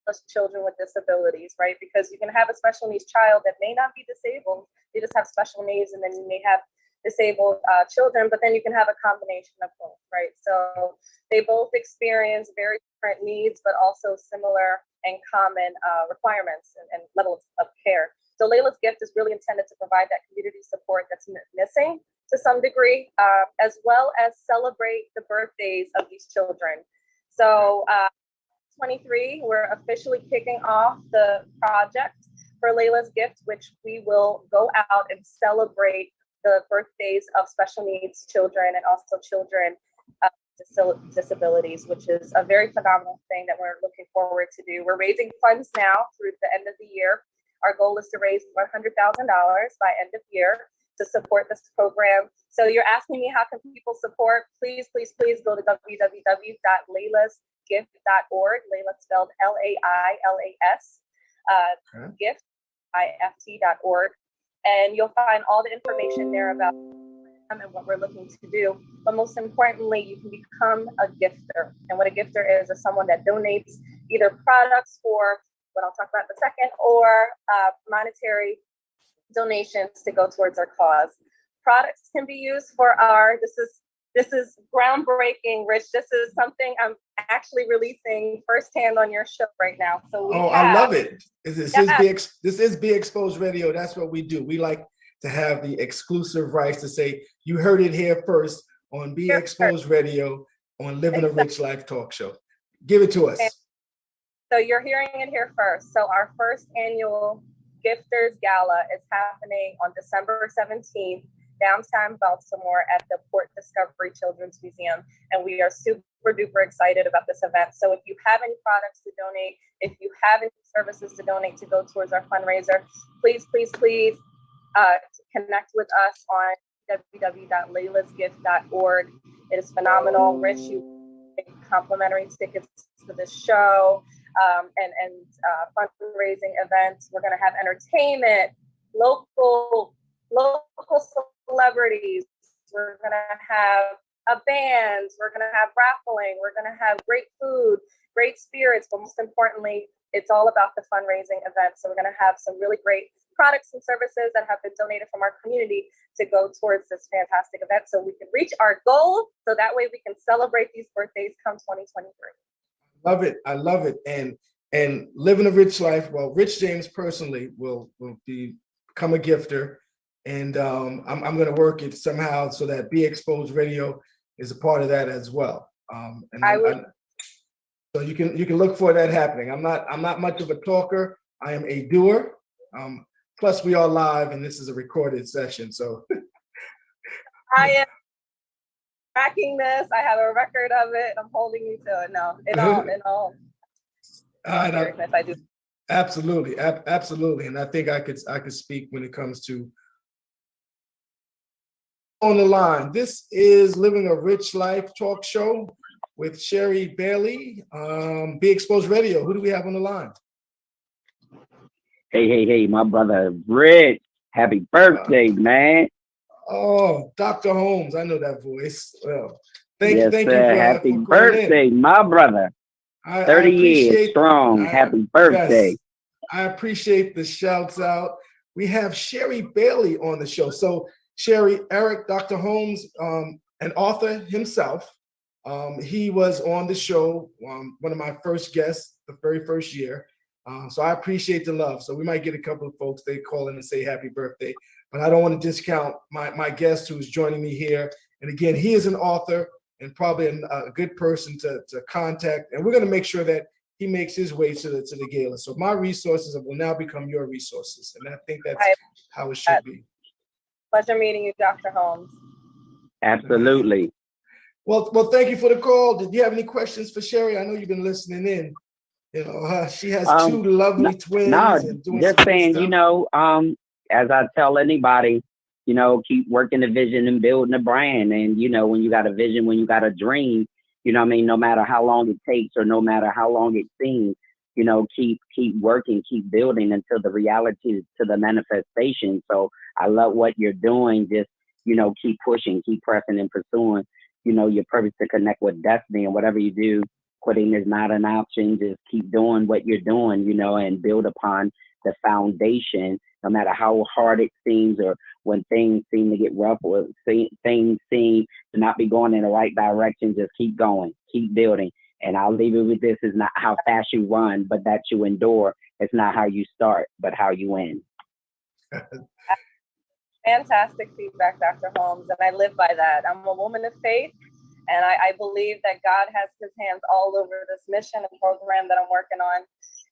as children with disabilities, right? Because you can have a special needs child that may not be disabled, they just have special needs, and then you may have disabled children, but then you can have a combination of both, right? So they both experience very different needs, but also similar and common requirements and levels of care. So Layla's Gift is really intended to provide that community support that's missing to some degree, as well as celebrate the birthdays of these children. So 23, we're officially kicking off the project for Layla's Gift, which we will go out and celebrate the birthdays of special needs children and also children with disabilities, which is a very phenomenal thing that we're looking forward to do. We're raising funds now through the end of the year. Our goal is to raise $100,000 by end of year to support this program. So you're asking me, how can people support? Please, please, please go to www.laylasgift.org. Layla spelled Lailas, gift, IFT.org. And you'll find all the information there about them and what we're looking to do. But most importantly, you can become a gifter. And what a gifter is someone that donates either products for what I'll talk about in a second, or monetary donations to go towards our cause. Products can be used for this is groundbreaking, Rich. This is something I'm actually releasing firsthand on your show right now. So I love it. This is Be Exposed Radio. That's what we do. We like to have the exclusive rights to say, you heard it here first on Be Exposed Radio on Living a Rich Life Talk Show. Give it to us. So you're hearing it here first. So our first annual Gifters Gala is happening on December 17th, downtown Baltimore at the Port Discovery Children's Museum. And we are super duper excited about this event. So if you have any products to donate, if you have any services to donate to go towards our fundraiser, please, please, please connect with us on www.laylasgift.org. It is phenomenal. Rich, you get complimentary tickets to the show. And fundraising events. We're going to have entertainment, local celebrities. We're going to have a band. We're going to have raffling. We're going to have great food, great spirits. But most importantly, it's all about the fundraising event. So we're going to have some really great products and services that have been donated from our community to go towards this fantastic event so we can reach our goal. So that way we can celebrate these birthdays come 2023. Love it. I love it. And living a rich life. Well, Rich James personally will become a gifter, and I'm going to work it somehow so that Be Exposed Radio is a part of that as well. So you can look for that happening. I'm not much of a talker. I am a doer. Plus, we are live, and this is a recorded session. So I am tracking this. I have a record of it. I'm holding you to it. No, in all. I do. Absolutely, absolutely, and I think I could speak when it comes to on the line. This is Living a Rich Life Talk Show with Shari Bailey, Be Exposed Radio. Who do we have on the line? Hey, my brother Rich. Happy birthday, man. Oh, Dr. Holmes, I know that voice. Well, thank you. Happy birthday, my brother. 30 years strong. Happy birthday. Yes, I appreciate the shouts out. We have Shari Bailey on the show. So Shari, Eric, Dr. Holmes, an author himself. He was on the show, one of my first guests, the very first year. So I appreciate the love. So we might get a couple of folks, they call in and say happy birthday, but I don't want to discount my guest who's joining me here. And again, he is an author and probably a good person to contact. And we're going to make sure that he makes his way to the gala. So my resources will now become your resources. And I think that's how it should be. Pleasure meeting you, Dr. Holmes. Absolutely. Well, thank you for the call. Did you have any questions for Shari? I know you've been listening in. You know, she has two lovely twins No, and doing just some good saying, stuff. you know, as I tell anybody, you know, keep working the vision and building the brand. And, you know, when you got a vision, when you got a dream, you know what I mean, no matter how long it takes or no matter how long it seems, you know, keep working, keep building until the reality to the manifestation. So I love what you're doing. Just, you know, keep pushing, keep pressing and pursuing, you know, your purpose to connect with destiny. And whatever you do, quitting is not an option. Just keep doing what you're doing, you know, and build upon the foundation, no matter how hard it seems or when things seem to get rough or things seem to not be going in the right direction. Just keep going, keep building. And I'll leave it with this: is not how fast you run, but that you endure. It's not how you start, but how you end. Fantastic feedback, Dr. Holmes, and I live by that. I'm a woman of faith, and I believe that God has his hands all over this mission and program that I'm working on.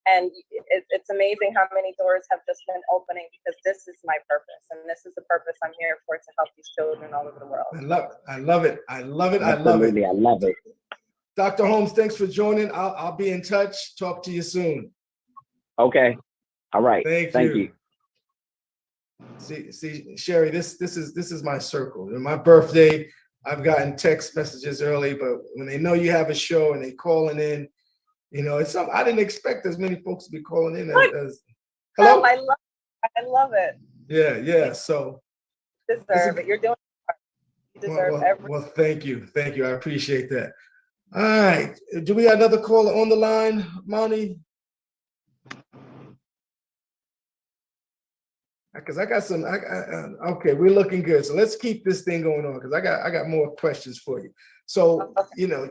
And it's amazing how many doors have just been opening, because this is my purpose, and this is the purpose I'm here for, to help these children all over the world. I love it. I love it. I love it. Absolutely, I love it. I love it. Dr. Holmes, thanks for joining. I'll be in touch. Talk to you soon. Okay. All right. Thank you. See, Shari, this is my circle. In my birthday, I've gotten text messages early, but when they know you have a show and they calling in, you know, it's something I didn't expect as many folks to be calling in as hello. I love it. Yeah. So You deserve it. You're doing it. You deserve everything. Well, thank you. I appreciate that. All right. Do we have another caller on the line, Monty? Because I got some. Okay, we're looking good. So let's keep this thing going on, because I got more questions for you. So you know,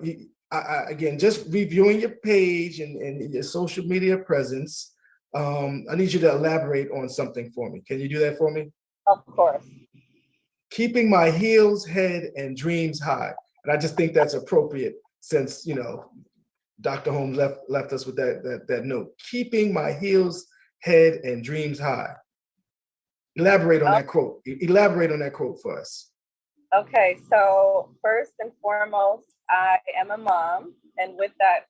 again, just reviewing your page and your social media presence. I need you to elaborate on something for me. Can you do that for me? Of course. Keeping my heels, head, and dreams high, and I just think that's appropriate since, you know, Dr. Holmes left us with that note. Keeping my heels, head, and dreams high. Elaborate on that quote. Elaborate on that quote for us. Okay, so first and foremost, I am a mom, and with that,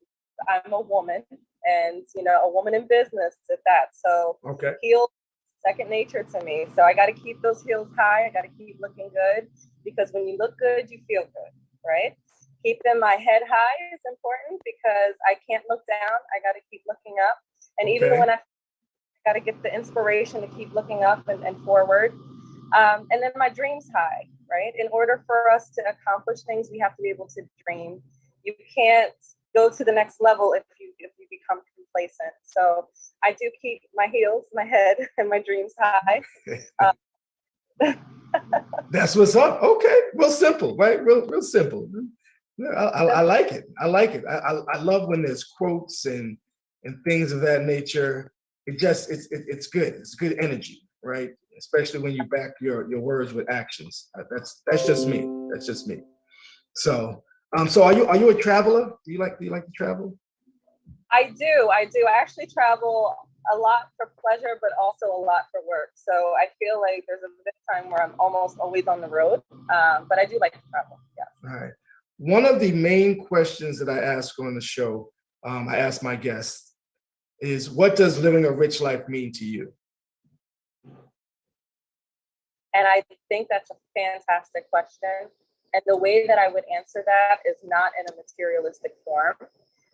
I'm a woman, and you know, a woman in business at that. So heels, second nature to me. So I got to keep those heels high. I got to keep looking good, because when you look good, you feel good, right? Keeping my head high is important, because I can't look down. I got to keep looking up, and even when I got to get the inspiration to keep looking up and forward. And then my dreams high, right? In order for us to accomplish things, we have to be able to dream. You can't go to the next level if you become complacent. So I do keep my heels, my head, and my dreams high. That's what's up. Okay, real simple, right? Real simple. I like it. I like it. I love when there's quotes and things of that nature. It's good. It's good energy, right? Especially when you back your words with actions. That's just me. That's just me. So so are you a traveler? Do you like to travel? I do. I actually travel a lot for pleasure, but also a lot for work. So I feel like there's a bit of time where I'm almost always on the road. But I do like to travel. Yeah. All right. One of the main questions that I ask on the show, I ask my guests, is what does living a rich life mean to you? And I think that's a fantastic question. And the way that I would answer that is not in a materialistic form.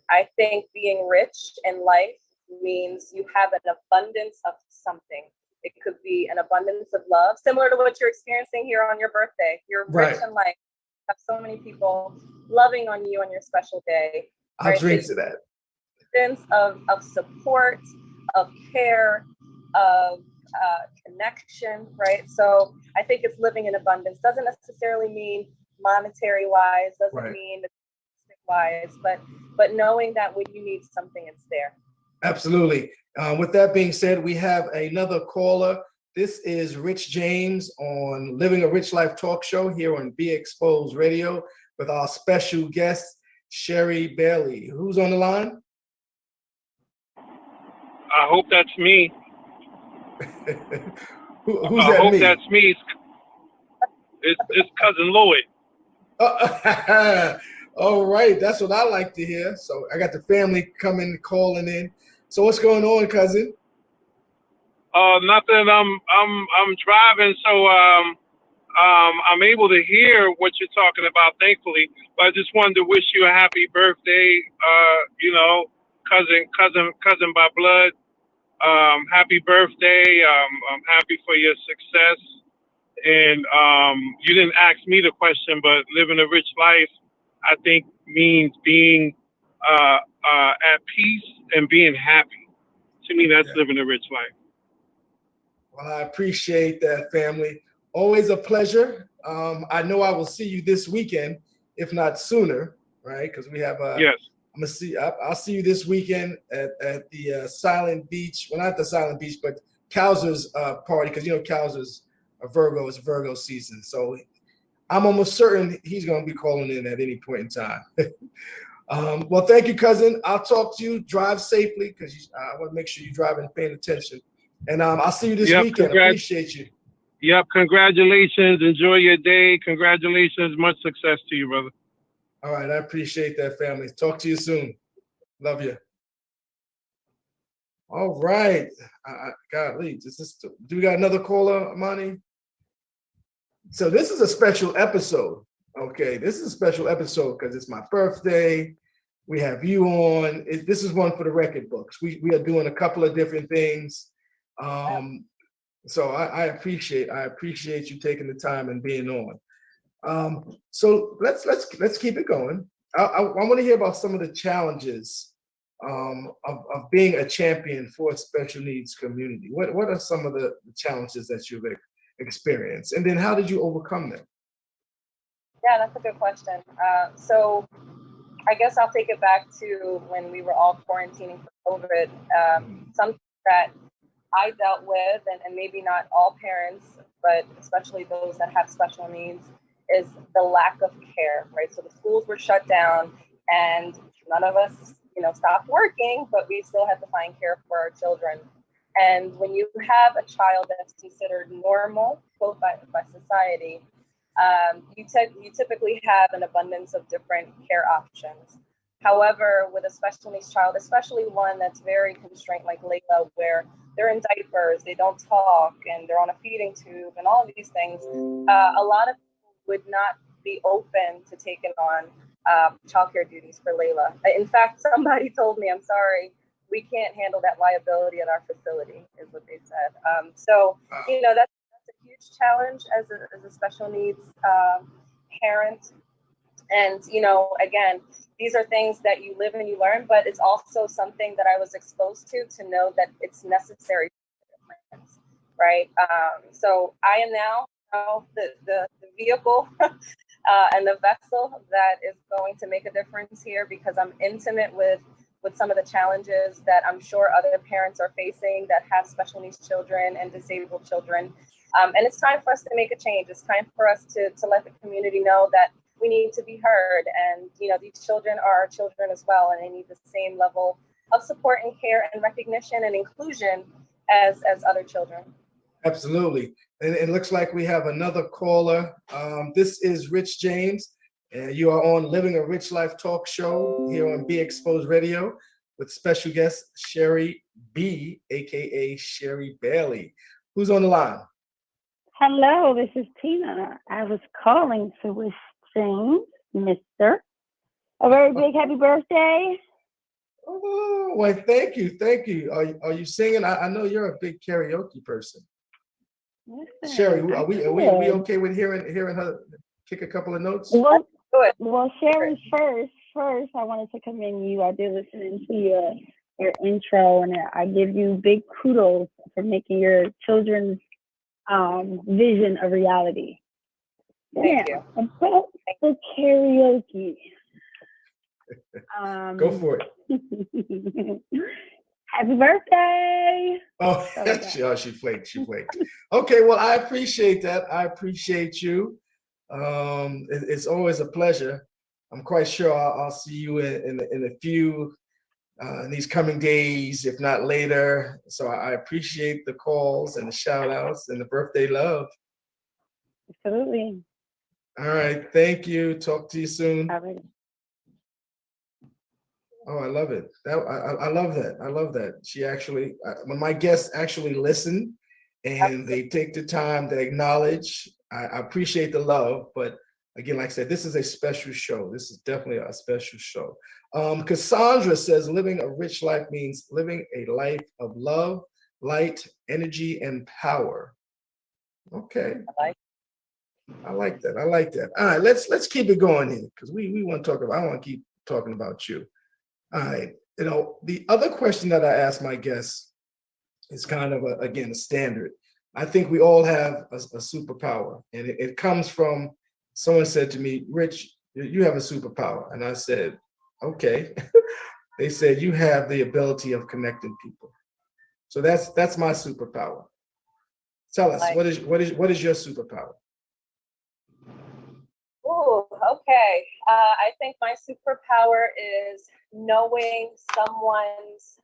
I think being rich in life means you have an abundance of something. It could be an abundance of love, similar to what you're experiencing here on your birthday. You're rich in life. You have so many people loving on you on your special day. I'll drink to that. Of support, of care, of connection, right? So I think it's living in abundance. Doesn't necessarily mean monetary wise, doesn't mean wise, but knowing that when you need something, it's there. Absolutely. With that being said, we have another caller. This is Rich James on Living a Rich Life talk show here on Be Exposed Radio with our special guest, Shari Bailey. Who's on the line? I hope that's me. Who's that? I hope that's me. It's cousin Lloyd. All right, that's what I like to hear. So I got the family coming, calling in. So what's going on, cousin? Nothing. I'm driving, so I'm able to hear what you're talking about, thankfully. But I just wanted to wish you a happy birthday. Cousin by blood. Happy birthday. I'm happy for your success. And you didn't ask me the question, but living a rich life, I think, means being at peace and being happy. To me, that's living a rich life. Well, I appreciate that, family. Always a pleasure. I know I will see you this weekend, if not sooner, right? Because we have Yes. I'm gonna see. I'll see you this weekend at the Silent Beach. Well, not the Silent Beach, but Kowser's party, because Kowser's a Virgo. It's Virgo season, so I'm almost certain he's gonna be calling in at any point in time. Well, thank you, cousin. I'll talk to you. Drive safely, because I want to make sure you're driving and paying attention. And I'll see you this weekend. Appreciate you. Yep. Congratulations. Enjoy your day. Congratulations. Much success to you, brother. All right. I appreciate that, family. Talk to you soon. Love you. All right. Golly, do we got another caller, Amani? So this is a special episode. Okay. This is a special episode because it's my birthday. We have you on. This is one for the record books. We are doing a couple of different things. So I appreciate you taking the time and being on. So let's keep it going. I want to hear about some of the challenges of being a champion for a special needs community. What are some of the challenges that you've experienced, and then how did you overcome them? Yeah, that's a good question. So I guess I'll take it back to when we were all quarantining for COVID. Something that I dealt with, and maybe not all parents, but especially those that have special needs, is the lack of care, right? So the schools were shut down and none of us, stopped working, but we still had to find care for our children. And when you have a child that's considered normal, quote, by society, you typically have an abundance of different care options. However, with a special needs child, especially one that's very constrained like Layla, where they're in diapers, they don't talk, and they're on a feeding tube, and all of these things, a lot of people would not be open to taking on childcare duties for Layla. In fact, somebody told me, I'm sorry, we can't handle that liability at our facility, is what they said. That's a huge challenge as a special needs parent. And, again, these are things that you live and you learn, but it's also something that I was exposed to know that it's necessary for difference, right? So I am now the vehicle and the vessel that is going to make a difference here, because I'm intimate with some of the challenges that I'm sure other parents are facing that have special needs children and disabled children. And it's time for us to make a change. It's time for us to let the community know that we need to be heard. And, these children are our children as well, and they need the same level of support and care and recognition and inclusion as other children. Absolutely. And it looks like we have another caller. This is Rich James. You are on Living a Rich Life talk show here on Be Exposed Radio with special guest Shari B, aka Shari Bailey. Who's on the line? Hello, this is Tina. I was calling to wish James, Mr. a very big happy birthday. Oh, well, thank you. Are you singing? I know you're a big karaoke person. Listen, Shari, are we okay with hearing her kick a couple of notes? Well, Shari, first, I wanted to commend you. I did listen into your intro, and I give you big kudos for making your children's vision a reality. Thank you. About the karaoke. Go for it. Happy birthday! Oh, she flaked. Okay, well, I appreciate that. I appreciate you. It's always a pleasure. I'm quite sure I'll see you in a few in these coming days, if not later. So I appreciate the calls and the shout outs and the birthday love. Absolutely. All right. Thank you. Talk to you soon. All right. Oh, I love it. I love that. I love that. She actually, when my guests actually listen and they take the time to acknowledge, I appreciate the love. But again, like I said, this is a special show. This is definitely a special show. Cassandra says living a rich life means living a life of love, light, energy, and power. Okay. I like that. I like that. All right, let's keep it going here because we want to talk about, I want to keep talking about you. All right. You know, the other question that I ask my guests is kind of, again, a standard. I think we all have a superpower, and it comes from someone said to me, Rich, you have a superpower. And I said, okay. They said, you have the ability of connecting people. So that's my superpower. Tell us, what is your superpower? Oh, okay. I think my superpower is knowing someone's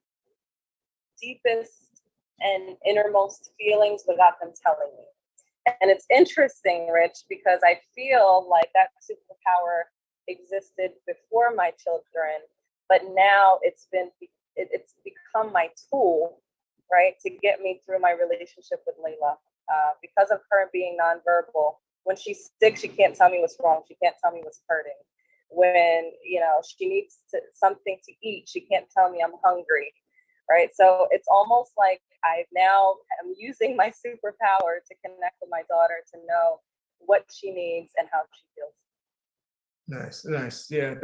deepest and innermost feelings without them telling me. And it's interesting, Rich, because I feel like that superpower existed before my children, but now it's become my tool, right, to get me through my relationship with Layla. Because of her being nonverbal, when she's sick, she can't tell me what's wrong. She can't tell me what's hurting. When, she needs something to eat, she can't tell me I'm hungry, right? So it's almost like I'm using my superpower to connect with my daughter to know what she needs and how she feels. Nice. Yeah,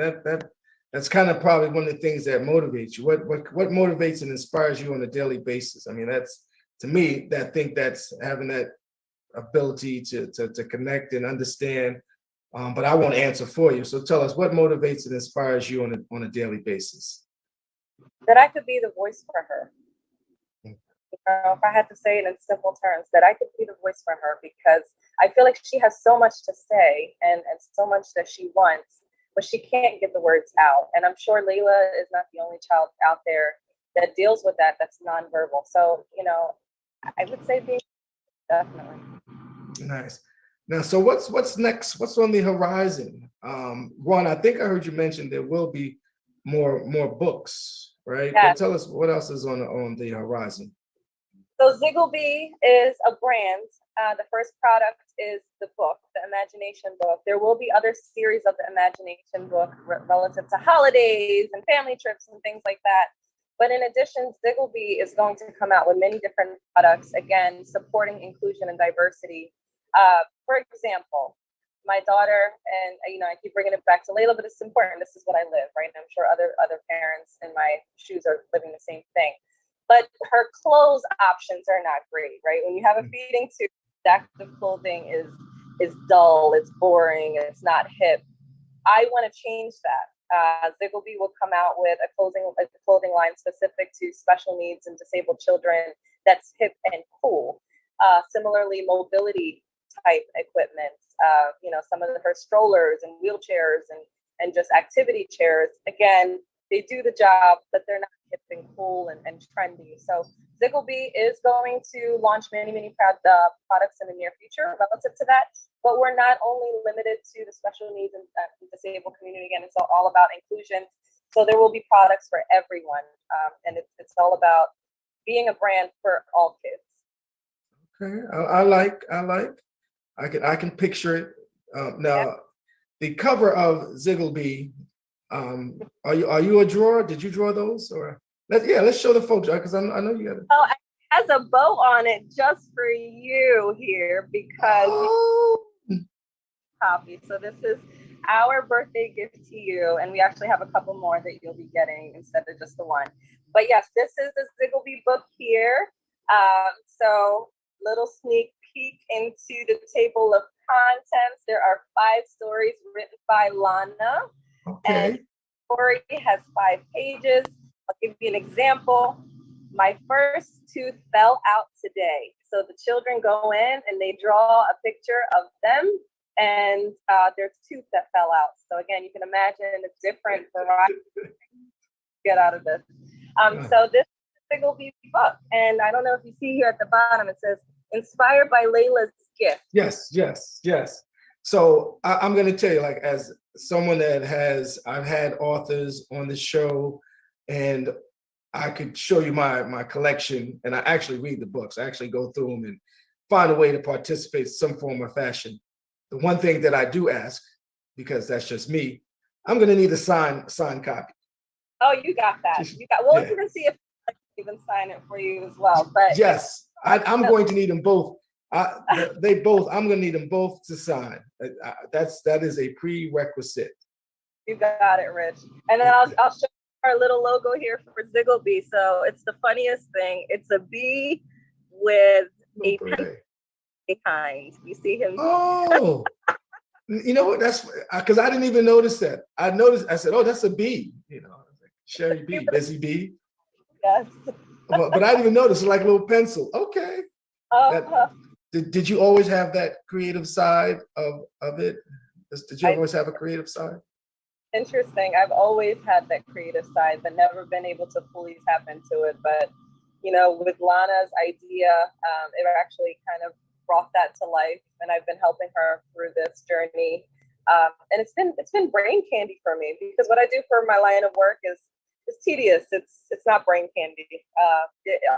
that's kind of probably one of the things that motivates you. What motivates and inspires you on a daily basis? I mean, that's, to me, that's having that ability to connect and understand. But I won't answer for you. So tell us, what motivates and inspires you on a daily basis? That I could be the voice for her. If I had to say it in simple terms, that I could be the voice for her, because I feel like she has so much to say and so much that she wants, but she can't get the words out. And I'm sure Layla is not the only child out there that deals with that's nonverbal. So, I would say being, definitely. Nice. Now, so what's next? What's on the horizon? One, I think I heard you mention there will be more books, right? Yes. But tell us what else is on the horizon. So Ziggleby is a brand. The first product is the book, the Imagination book. There will be other series of the Imagination book relative to holidays and family trips and things like that. But in addition, Ziggleby is going to come out with many different products, again, supporting inclusion and diversity. For example, my daughter, and I keep bringing it back to Layla, but it's important. This is what I live, right? And I'm sure other parents in my shoes are living the same thing. But her clothes options are not great, right? When you have a feeding tube, active clothing is dull, it's boring, it's not hip. I want to change that. Ziggleby will come out with a clothing line specific to special needs and disabled children that's hip and cool. Similarly, mobility type equipment, some of her strollers and wheelchairs and just activity chairs. Again, they do the job, but they're not hip and cool and trendy. So Ziggleby is going to launch many products in the near future relative to that. But we're not only limited to the special needs and disabled community. Again, it's all about inclusion. So there will be products for everyone. And it's all about being a brand for all kids. Okay, I can picture it. Now, yeah. The cover of Ziggleby, are you a drawer? Did you draw those? Or let's show the folks, because I know you got it. Oh, it has a bow on it just for you here, because copy. So this is our birthday gift to you, and we actually have a couple more that you'll be getting instead of just the one. But yes, this is the Ziggleby book here. So little sneak peek into the table of contents. There are 5 stories written by Lana. Okay. And the story has 5 pages. I'll give you an example. My first tooth fell out today. So the children go in and they draw a picture of them and their tooth that fell out. So again, you can imagine a different variety of things to get out of this. So this is a Ziggleby book. And I don't know if you see here at the bottom, it says, inspired by Layla's gift. Yes. So I'm going to tell you, like, as someone I've had authors on the show, and I could show you my collection, and I actually read the books. I actually go through them and find a way to participate in some form or fashion. The one thing that I do ask, because that's just me, I'm going to need a signed copy. Oh, you got that. You got. Well, we're going to see if I can even sign it for you as well. But yes, I'm going to need them both. I'm going to need them both to sign. That is a prerequisite. You got it, Rich. And then I'll show you our little logo here for Ziggleby. So it's the funniest thing. It's a bee with a pen behind. You see him? Oh, you know what? That's because I didn't even notice that. I noticed. I said, "Oh, that's a bee." You know, like Shari bee, busy bee. Yes. But I didn't even notice. It's like a little pencil. Okay. Did you always have that creative side of it? Did you always have a creative side? Interesting. I've always had that creative side, but never been able to fully tap into it. But, you know, with Lana's idea, it actually kind of brought that to life, and I've been helping her through this journey. And it's been brain candy for me, because what I do for my line of work is tedious. It's not brain candy.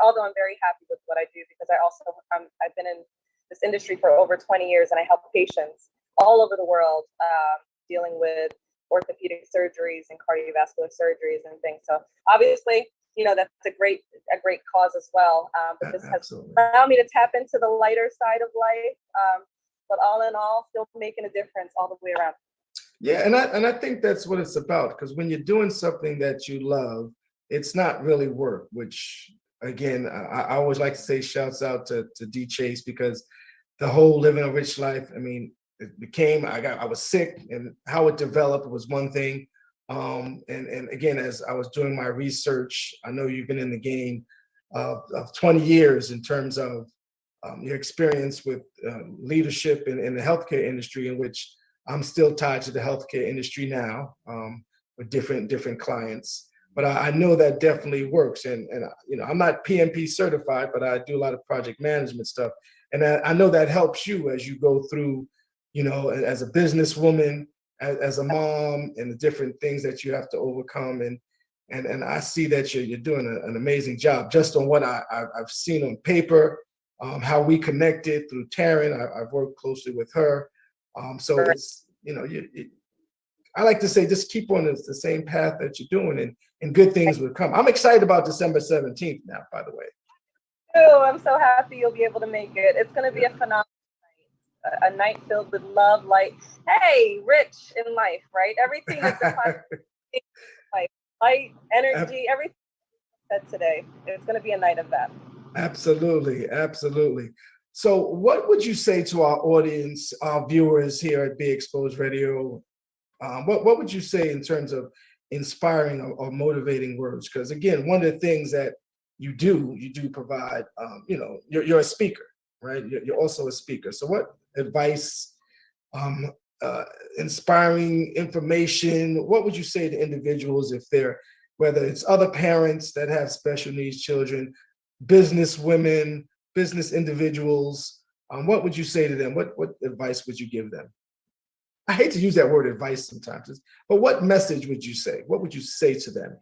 Although I'm very happy with what I do, because I've been in this industry for over 20 years, and I help patients all over the world dealing with orthopedic surgeries and cardiovascular surgeries and things. So obviously, you know, that's a great cause as well. But this has allowed me to tap into the lighter side of life. But all in all, still making a difference all the way around. Yeah, and I think that's what it's about, because when you're doing something that you love, it's not really work, which, again, I always like to say shouts out to D Chase, because the whole living a rich life, I mean, it became, I was sick, and how it developed was one thing. And again, as I was doing my research, I know you've been in the game of 20 years in terms of your experience with leadership in the healthcare industry, in which I'm still tied to the healthcare industry now, with different clients. But I know that definitely works. And you know, I'm not PMP certified, but I do a lot of project management stuff. And I know that helps you as you go through, you know, as a businesswoman, as a mom, and the different things that you have to overcome. And I see that you're doing an amazing job, just on what I've seen on paper, how we connected through Taryn. I've worked closely with her. So it's, you know, I like to say, just keep on the same path that you're doing, and good things will come. I'm excited about December 17th now, by the way. Oh, I'm so happy you'll be able to make it. It's going to be a phenomenal night, a night filled with love, light. Hey, rich in life, right? Everything is life, light, energy, everything said today. It's going to be a night of that. Absolutely, absolutely. So what would you say to our audience, our viewers here at Be Exposed Radio? What would you say in terms of inspiring or motivating words? Because again, one of the things that you do provide, you know, you're a speaker, right? You're also a speaker. So what advice, inspiring information, what would you say to individuals, if they're, whether it's other parents that have special needs children, business women, business individuals, what would you say to them? What advice would you give them? I hate to use that word advice sometimes, but what message would you say? What would you say to them?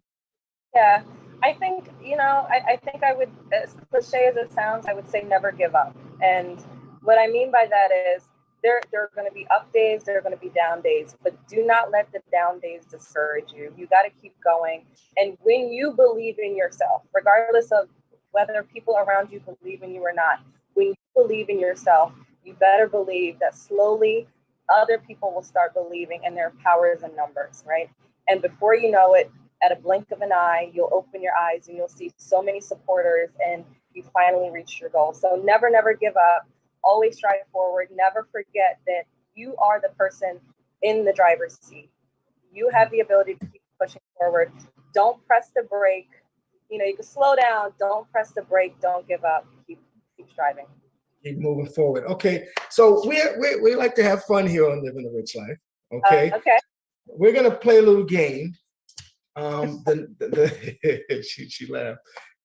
Yeah, I think, you know, I think I would, as cliche as it sounds, I would say never give up. And what I mean by that is there are going to be up days, there are going to be down days, but do not let the down days discourage you. You got to keep going. And when you believe in yourself, regardless of whether people around you believe in you or not, when you believe in yourself, you better believe that slowly other people will start believing, and their power is in numbers, right? And before you know it, at a blink of an eye, you'll open your eyes and you'll see so many supporters, and you finally reach your goal. So never, never give up. Always strive forward. Never forget that you are the person in the driver's seat. You have the ability to keep pushing forward. Don't press the brake. You know, you can slow down. Don't press the brake. Don't give up. Keep striving. Keep moving forward. Okay, so we like to have fun here on Living a Rich Life. Okay. Okay. We're gonna play a little game. She laughed.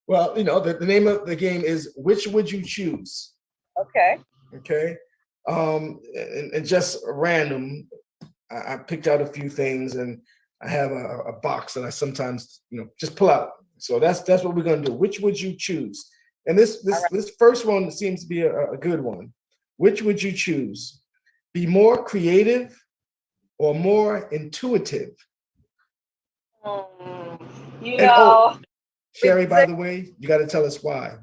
Well, you know, the name of the game is Which Would You Choose? Okay. Okay. And just random, I picked out a few things, and I have a box that I sometimes, just pull out. So that's what we're gonna do. Which would you choose? And this first one seems to be a good one. Which would you choose? Be more creative or more intuitive? Shari, by the way, you got to tell us why.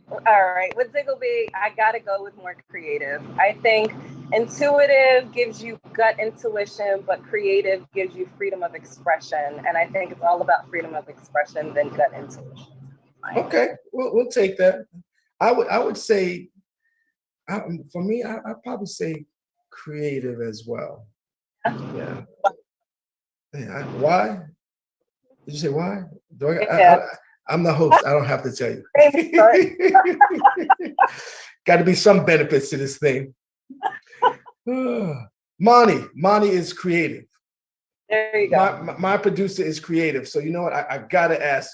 All right, with Ziggleby, I gotta go with more creative. I think intuitive gives you gut intuition, but creative gives you freedom of expression. And I think it's all about freedom of expression than gut intuition. Okay, we'll take that. I would say, for me, I'd probably say creative as well. Yeah. Why? Did you say why? I'm the host. I don't have to tell you. Got to be some benefits to this thing. Monty is creative. There you go. My producer is creative. So you know what? I got to ask.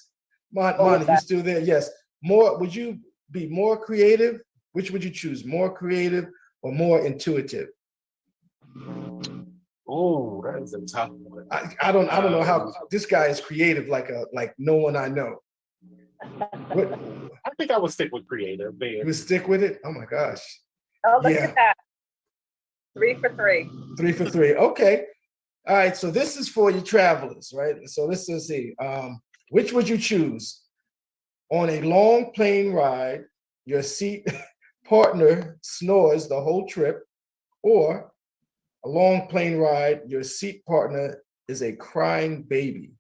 Monty, you still there? Yes. Would you be more creative? Which would you choose? More creative or more intuitive? Oh, that is a tough one. I don't know how this guy is creative like no one I know. I think I would stick with creative. Man. You would stick with it? Oh my gosh. Oh, look at that. 3 for 3. 3 for 3. Okay. All right. So this is for you travelers, right? So let's see. Which would you choose? On a long plane ride, your seat partner snores the whole trip, or a long plane ride, your seat partner is a crying baby?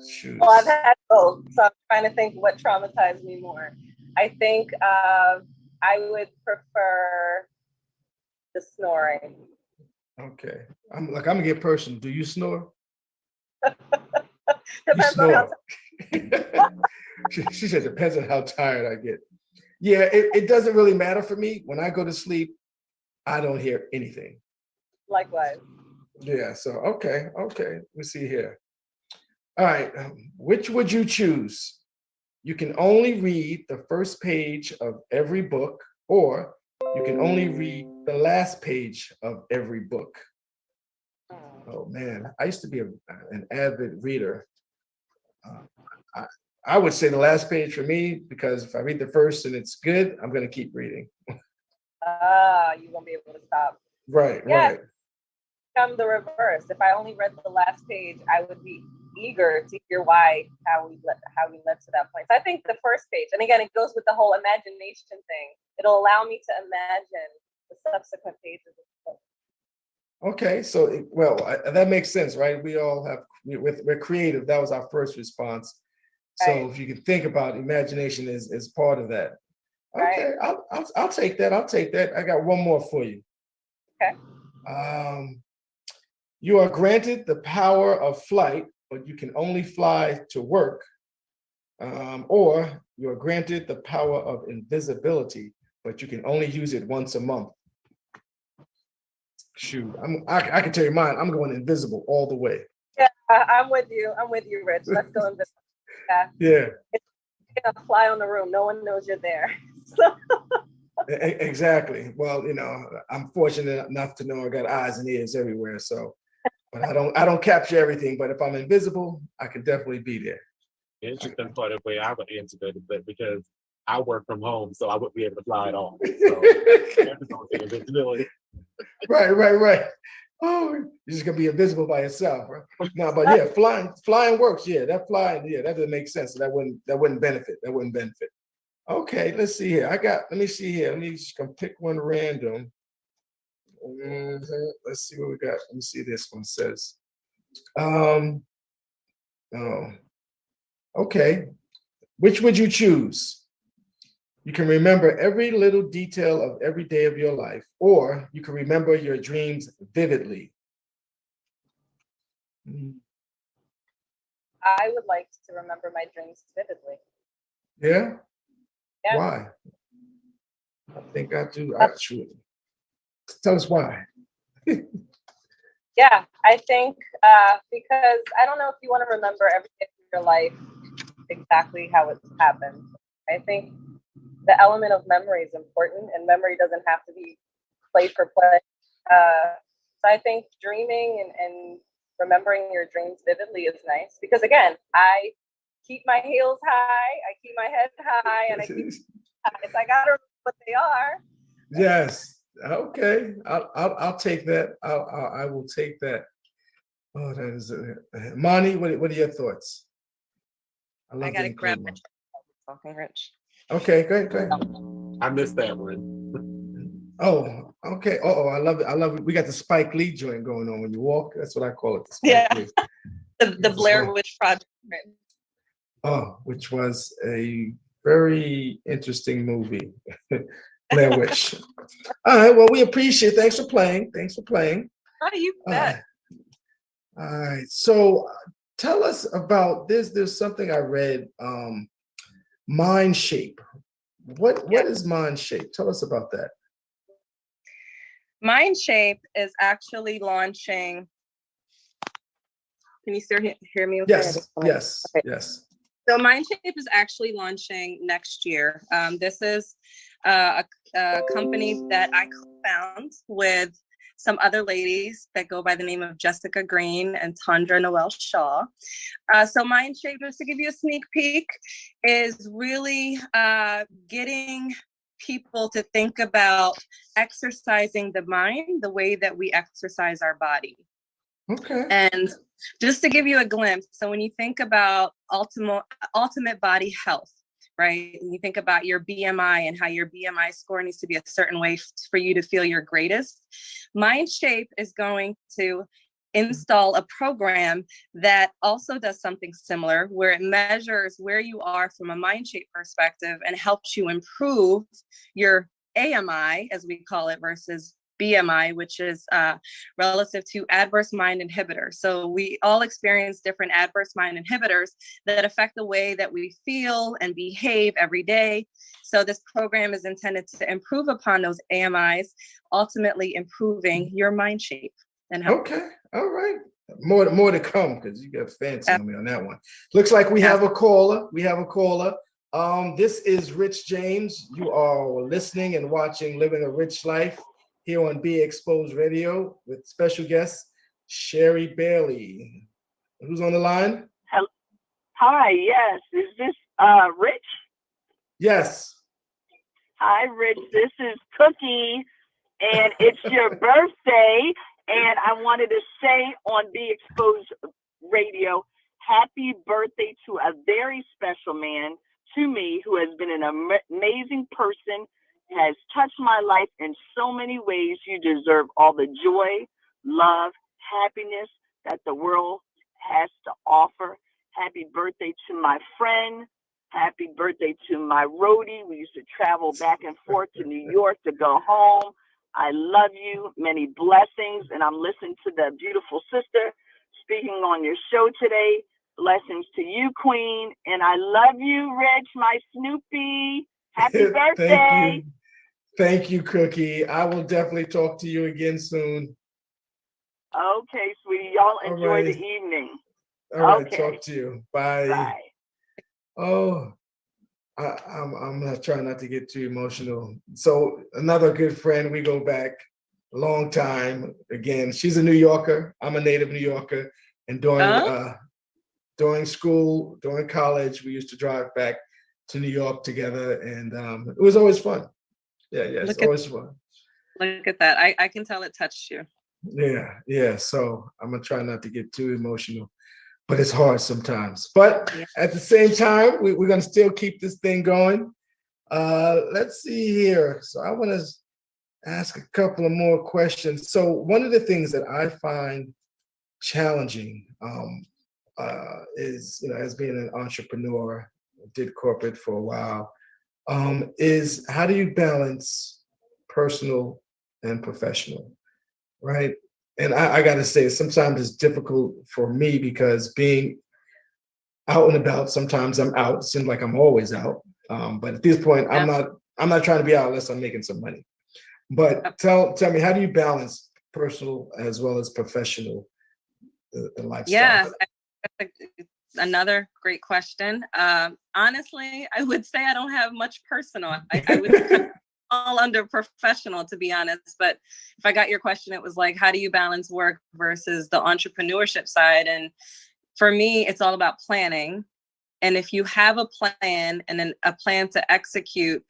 Shoot. Well, I've had both, so I'm trying to think what traumatized me more. I think I would prefer the snoring. Okay. I'm gonna get personal. Do you snore? Depends on how She said depends on how tired I get. Yeah, it doesn't really matter for me. When I go to sleep, I don't hear anything. Likewise. Yeah, so okay. We see here. All right, which would you choose? You can only read the first page of every book, or you can only read the last page of every book. Oh man, I used to be an avid reader. I would say the last page for me, because if I read the first and it's good, I'm going to keep reading. You won't be able to stop. Right. I'm the reverse. If I only read the last page, I would be eager to hear how we led to that point. So I think the first page, and again, it goes with the whole imagination thing. It'll allow me to imagine the subsequent pages of the book. Okay, so that makes sense, right? We're creative. That was our first response. So right. If you can think about imagination is part of that. Okay, right. I'll take that. I got one more for you. Okay. You are granted the power of flight, but you can only fly to work. Or you are granted the power of invisibility, but you can only use it once a month. Shoot, I can tell you mine. I'm going invisible all the way. Yeah, I'm with you, Rich. Let's go invisible. Yeah. You're gonna fly on the room. No one knows you're there. Exactly. Well, I'm fortunate enough to know I got eyes and ears everywhere. So, but I don't capture everything. But if I'm invisible, I can definitely be there. The interesting part of the way I would answer that is that because I work from home, so I wouldn't be able to fly at all. So, Right. Oh, you're just gonna be invisible by yourself, right? No, but yeah, flying works. Yeah, that doesn't make sense. So that wouldn't benefit. Okay, let's see here. Let me see here. Let me just pick one random. Let's see what we got. Let me see. This one says, okay. Which would you choose? You can remember every little detail of every day of your life, or you can remember your dreams vividly. I would like to remember my dreams vividly. Yeah? Why? I think I do. Actually, tell us why. Yeah, I think because I don't know if you want to remember every day of your life exactly how it's happened. I think the element of memory is important, and memory doesn't have to be play for play. So I think dreaming and remembering your dreams vividly is nice, because again, I keep my heels high, I keep my head high, and I keep high. So I gotta remember what they are. Yes. Okay. I'll take that. I will take that. Oh, that is Monty. What are your thoughts? I gotta grab my talking Rich. Okay, go ahead. I missed that one. Oh, okay. Oh, I love it. I love it. We got the Spike Lee joint going on when you walk. That's what I call it. The Spike Lee. The Blair Witch Project. Oh, which was a very interesting movie. Blair Witch. All right. Well, we appreciate it. Thanks for playing. Oh, you bet. All right. So tell us about this. There's something I read. Mind Shape. What is Mind Shape? Tell us about that. Mind Shape is actually launching. Can you still hear me? Okay? Yes. So Mind Shape is actually launching next year. This is a company that I co-found with some other ladies that go by the name of Jessica Green and Tondra Noel Shaw. So Mind Shape, just to give you a sneak peek, is really getting people to think about exercising the mind the way that we exercise our body. Okay. And just to give you a glimpse, so when you think about ultimate body health, right? And you think about your BMI and how your BMI score needs to be a certain way for you to feel your greatest. Mind Shape is going to install a program that also does something similar, where it measures where you are from a mind shape perspective and helps you improve your AMI, as we call it, versus BMI, which is relative to adverse mind inhibitors. So we all experience different adverse mind inhibitors that affect the way that we feel and behave every day. So this program is intended to improve upon those AMIs, ultimately improving your mind shape and health. Okay. All right. More to come, because you got fancy on me on that one. Looks like we have a caller. This is Rich James. You are listening and watching Living a Rich Life here on Be Exposed Radio with special guest Shari Bailey. Who's on the line? Hello. Hi, yes. Is this Rich? Yes. Hi, Rich. This is Cookie, and it's your birthday. And I wanted to say on Be Exposed Radio, happy birthday to a very special man to me who has been an amazing person, has touched my life in so many ways. You deserve all the joy, love, happiness that the world has to offer. Happy birthday to my friend. Happy birthday to my roadie. We used to travel back and forth to New York to go home. I love you. Many blessings. And I'm listening to the beautiful sister speaking on your show today. Blessings to you, Queen. And I love you, Rich, my Snoopy. Happy birthday. Thank you, Cookie. I will definitely talk to you again soon. Okay, sweetie. Y'all enjoy the evening. All right. Okay. Talk to you. Bye. Bye. Oh, I'm not trying not to get too emotional. So another good friend, we go back a long time. Again, she's a New Yorker. I'm a native New Yorker. And during school, during college, we used to drive back to New York together, and it was always fun. Yeah, it's always fun. Look at that. I can tell it touched you. Yeah. So I'm gonna try not to get too emotional, but it's hard sometimes. But at the same time, we're gonna still keep this thing going. Let's see here. So I want to ask a couple of more questions. So one of the things that I find challenging is, as being an entrepreneur, did corporate for a while, is how do you balance personal and professional, right? And I got to say, sometimes it's difficult for me because being out and about, sometimes I'm out. It seems like I'm always out. But at this point, I'm not trying to be out unless I'm making some money. But tell me, how do you balance personal as well as professional lifestyle? Yeah, another great question. Honestly, I would say I don't have much personal. I would kind of all under professional, to be honest. But if I got your question, it was like, how do you balance work versus the entrepreneurship side? And for me, it's all about planning. And if you have a plan and then a plan to execute,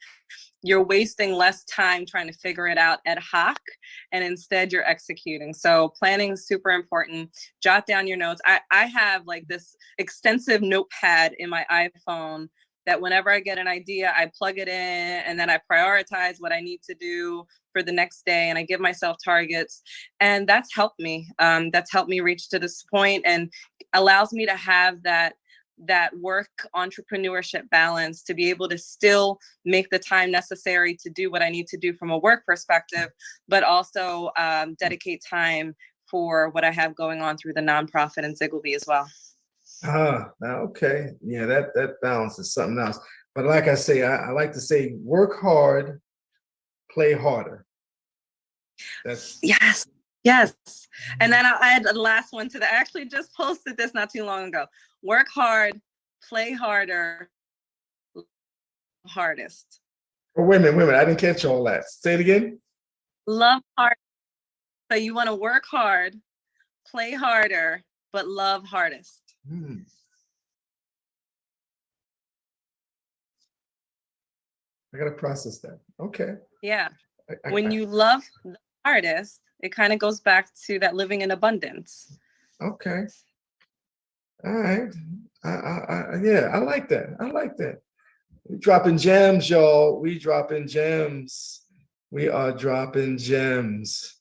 you're wasting less time trying to figure it out ad hoc, and instead you're executing. So planning is super important. Jot down your notes. I have like this extensive notepad in my iPhone that whenever I get an idea, I plug it in and then I prioritize what I need to do for the next day, and I give myself targets. And that's helped me. That's helped me reach to this point and allows me to have that work entrepreneurship balance, to be able to still make the time necessary to do what I need to do from a work perspective, but also dedicate time for what I have going on through the nonprofit and Ziggleby as well. Okay. Yeah, that balance is something else. But like I say, I like to say, work hard, play harder. That's Yes. And then I'll add the last one to that. I actually just posted this not too long ago. Work hard, play harder, hardest. Oh, wait a minute. I didn't catch all that. Say it again. Love hard. So you want to work hard, play harder, but love hardest. I got to process that. Okay. Yeah. When you love the hardest, it kind of goes back to that living in abundance. Okay. All right. Yeah, I like that. I like that. We dropping gems, y'all. We dropping gems. We are dropping gems.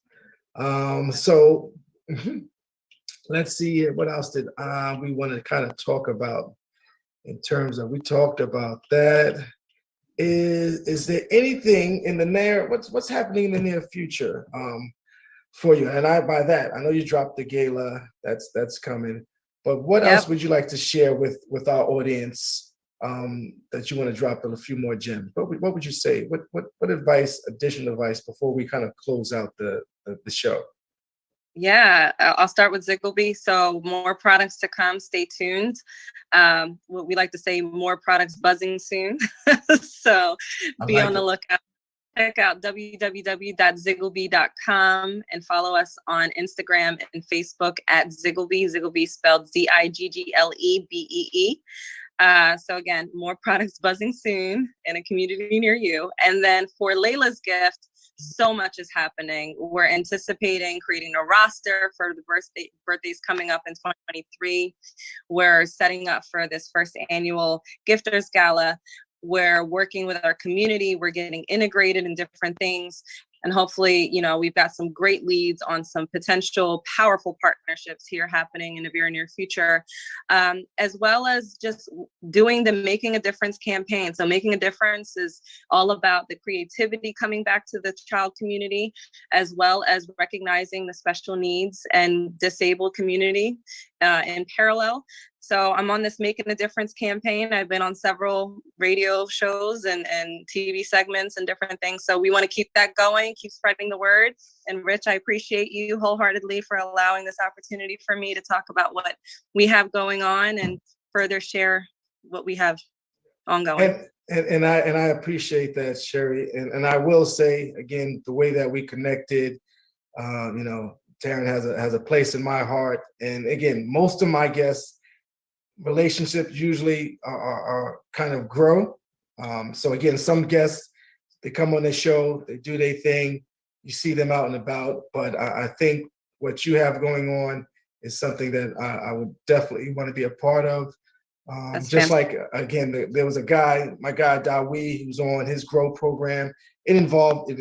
So let's see, what else did we want to kind of talk about in terms of, we talked about that. Is there anything in the near, what's happening in the near future for you? And by that, I know you dropped the gala, that's coming, but what else would you like to share with our audience that you want to drop a few more gems? What would you say? What advice, additional advice, before we kind of close out the show? Yeah, I'll start with Ziggleby. So more products to come. Stay tuned. What we like to say, more products buzzing soon. So be on the lookout. Check out www.ziggleby.com and follow us on Instagram and Facebook at Ziggleby. Ziggleby spelled Zigglebee. So again, more products buzzing soon in a community near you. And then for Layla's gift, so much is happening. We're anticipating creating a roster for the birthdays coming up in 2023. We're setting up for this first annual Gifters Gala. We're working with our community. We're getting integrated in different things. And hopefully, we've got some great leads on some potential powerful partnerships here happening in the very near future, as well as just doing the Making a Difference campaign. So Making a Difference is all about the creativity coming back to the child community, as well as recognizing the special needs and disabled community in parallel. So I'm on this Making a Difference campaign. I've been on several radio shows and TV segments and different things. So we want to keep that going, keep spreading the word. And Rich, I appreciate you wholeheartedly for allowing this opportunity for me to talk about what we have going on and further share what we have ongoing. And I appreciate that, Shari. And I will say, again, the way that we connected, Taryn has a place in my heart. And again, most of my guests, relationships usually are kind of grow. So again, some guests, they come on the show, they do their thing, you see them out and about. But I think what you have going on is something that I would definitely want to be a part of. Just like, again, there was my guy Dawi, he was on his Grow program. It involved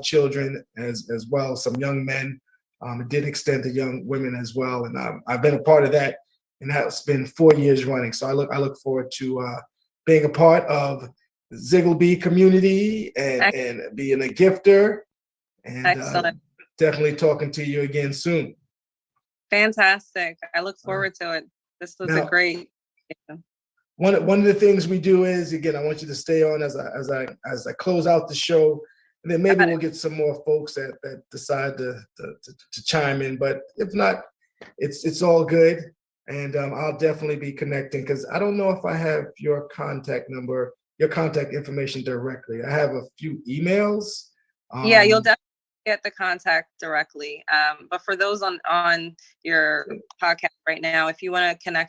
children as well, some young men. It did extend to young women as well. And I've been a part of that. And that's been 4 years running. So I look forward to being a part of the Ziggleby community and being a gifter, and definitely talking to you again soon. Fantastic. I look forward to it. This was a great. One of the things we do is, again, I want you to stay on as I close out the show, and then maybe we'll get some more folks that decide to chime in. But if not, it's all good. And I'll definitely be connecting because I don't know if I have your contact number, your contact information directly. I have a few emails. Yeah, you'll definitely get the contact directly. But for those on your podcast right now, if you want to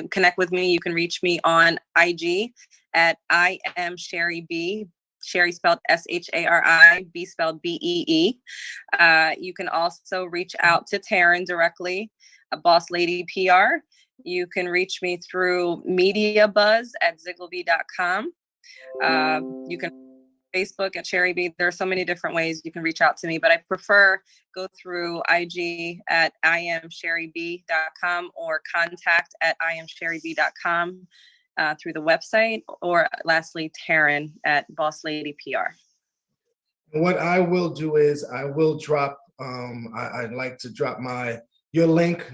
connect with me, you can reach me on IG at I am Shari B. Shari spelled Shari, B spelled Bee. You can also reach out to Taryn directly, a Boss Lady PR. You can reach me through mediabuzz@ziggleby.com. You can Facebook at Shari B. There are so many different ways you can reach out to me, but I prefer go through IG at IamShariB.com or contact at IamShariB.com through the website, or lastly, Taryn at Boss Lady PR. What I will do is I will drop, I'd like to drop your link.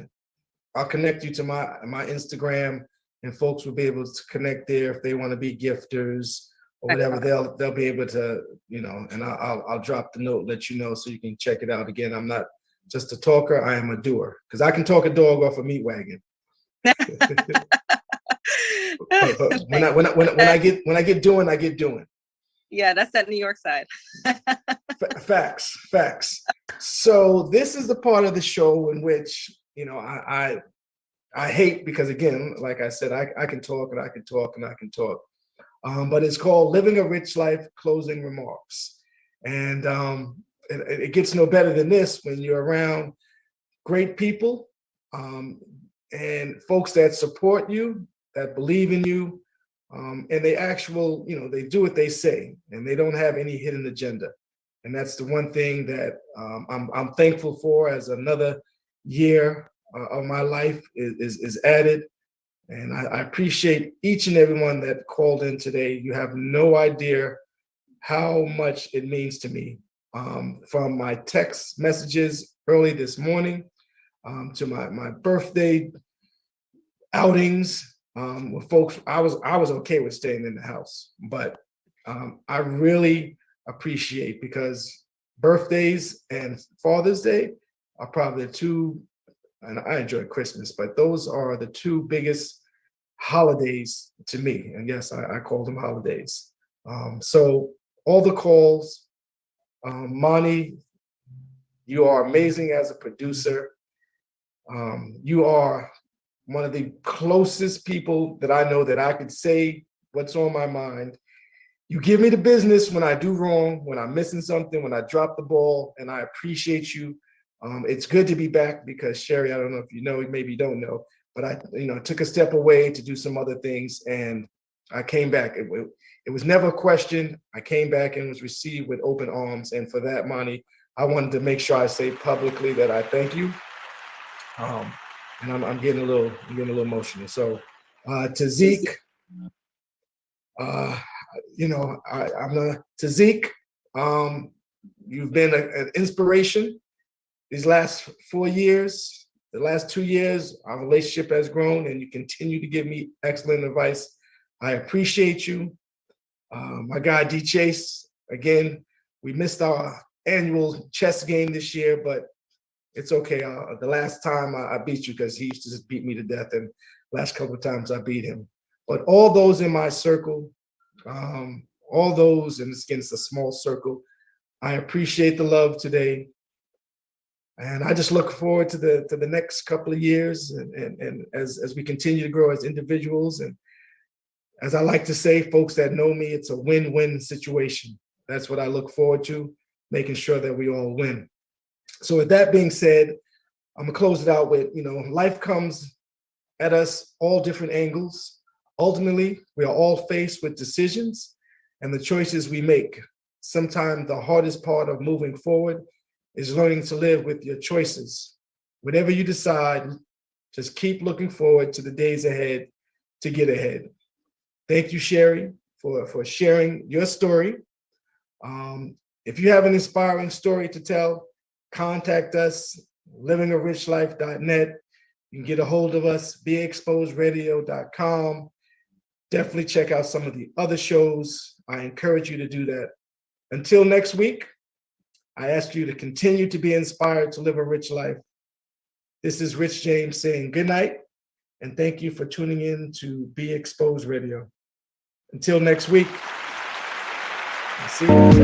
I'll connect you to my Instagram, and folks will be able to connect there if they want to be gifters or whatever. They'll be able to, and I'll drop the note, let you know, so you can check it out. Again, I'm not just a talker, I am a doer, because I can talk a dog off a meat wagon. when I get doing, I get doing. Yeah, that's that New York side. Facts. So this is the part of the show in which, I hate, because again, like I said, I can talk and I can talk and I can talk. But it's called Living a Rich Life, Closing Remarks. And it gets no better than this when you're around great people and folks that support you, that believe in you, and they they do what they say, and they don't have any hidden agenda. And that's the one thing that I'm thankful for, as another year of my life is added. And I appreciate each and every one that called in today. You have no idea how much it means to me. From my text messages early this morning to my birthday outings with folks. I was okay with staying in the house, but I really appreciate, because birthdays and Father's Day are probably the two, and I enjoy Christmas, but those are the two biggest holidays to me. And yes, I call them holidays. So all the calls, Monty, you are amazing as a producer. You are one of the closest people that I know that I could say what's on my mind. You give me the business when I do wrong, when I'm missing something, when I drop the ball, and I appreciate you. It's good to be back, because Shari, I don't know if you know, maybe you don't know, but I took a step away to do some other things, and I came back. It was never a question. I came back and was received with open arms. And for that, Monty, I wanted to make sure I say publicly that I thank you. And I'm getting a little emotional. So to Zeke, to Zeke, you've been an inspiration these last 4 years. The last 2 years, our relationship has grown, and you continue to give me excellent advice. I appreciate you. My guy, D Chase, again, we missed our annual chess game this year, but it's okay. The last time I beat you, because he used to just beat me to death, and last couple of times I beat him. But all those in my circle, all those, and again, it's a small circle, I appreciate the love today. And I just look forward to the next couple of years, and as we continue to grow as individuals. And as I like to say, folks that know me, it's a win-win situation. That's what I look forward to, making sure that we all win. So with that being said, I'm gonna close it out with, life comes at us all different angles. Ultimately, we are all faced with decisions and the choices we make. Sometimes the hardest part of moving forward is learning to live with your choices. Whatever you decide, just keep looking forward to the days ahead to get ahead. Thank you, Shari, for sharing your story. If you have an inspiring story to tell, contact us, livingarich.life.net. You can get a hold of us, beexposedradio.com. Definitely check out some of the other shows. I encourage you to do that. Until next week, I ask you to continue to be inspired to live a rich life. This is Rich James saying good night And thank you for tuning in to Be Exposed Radio. Until next week, see you.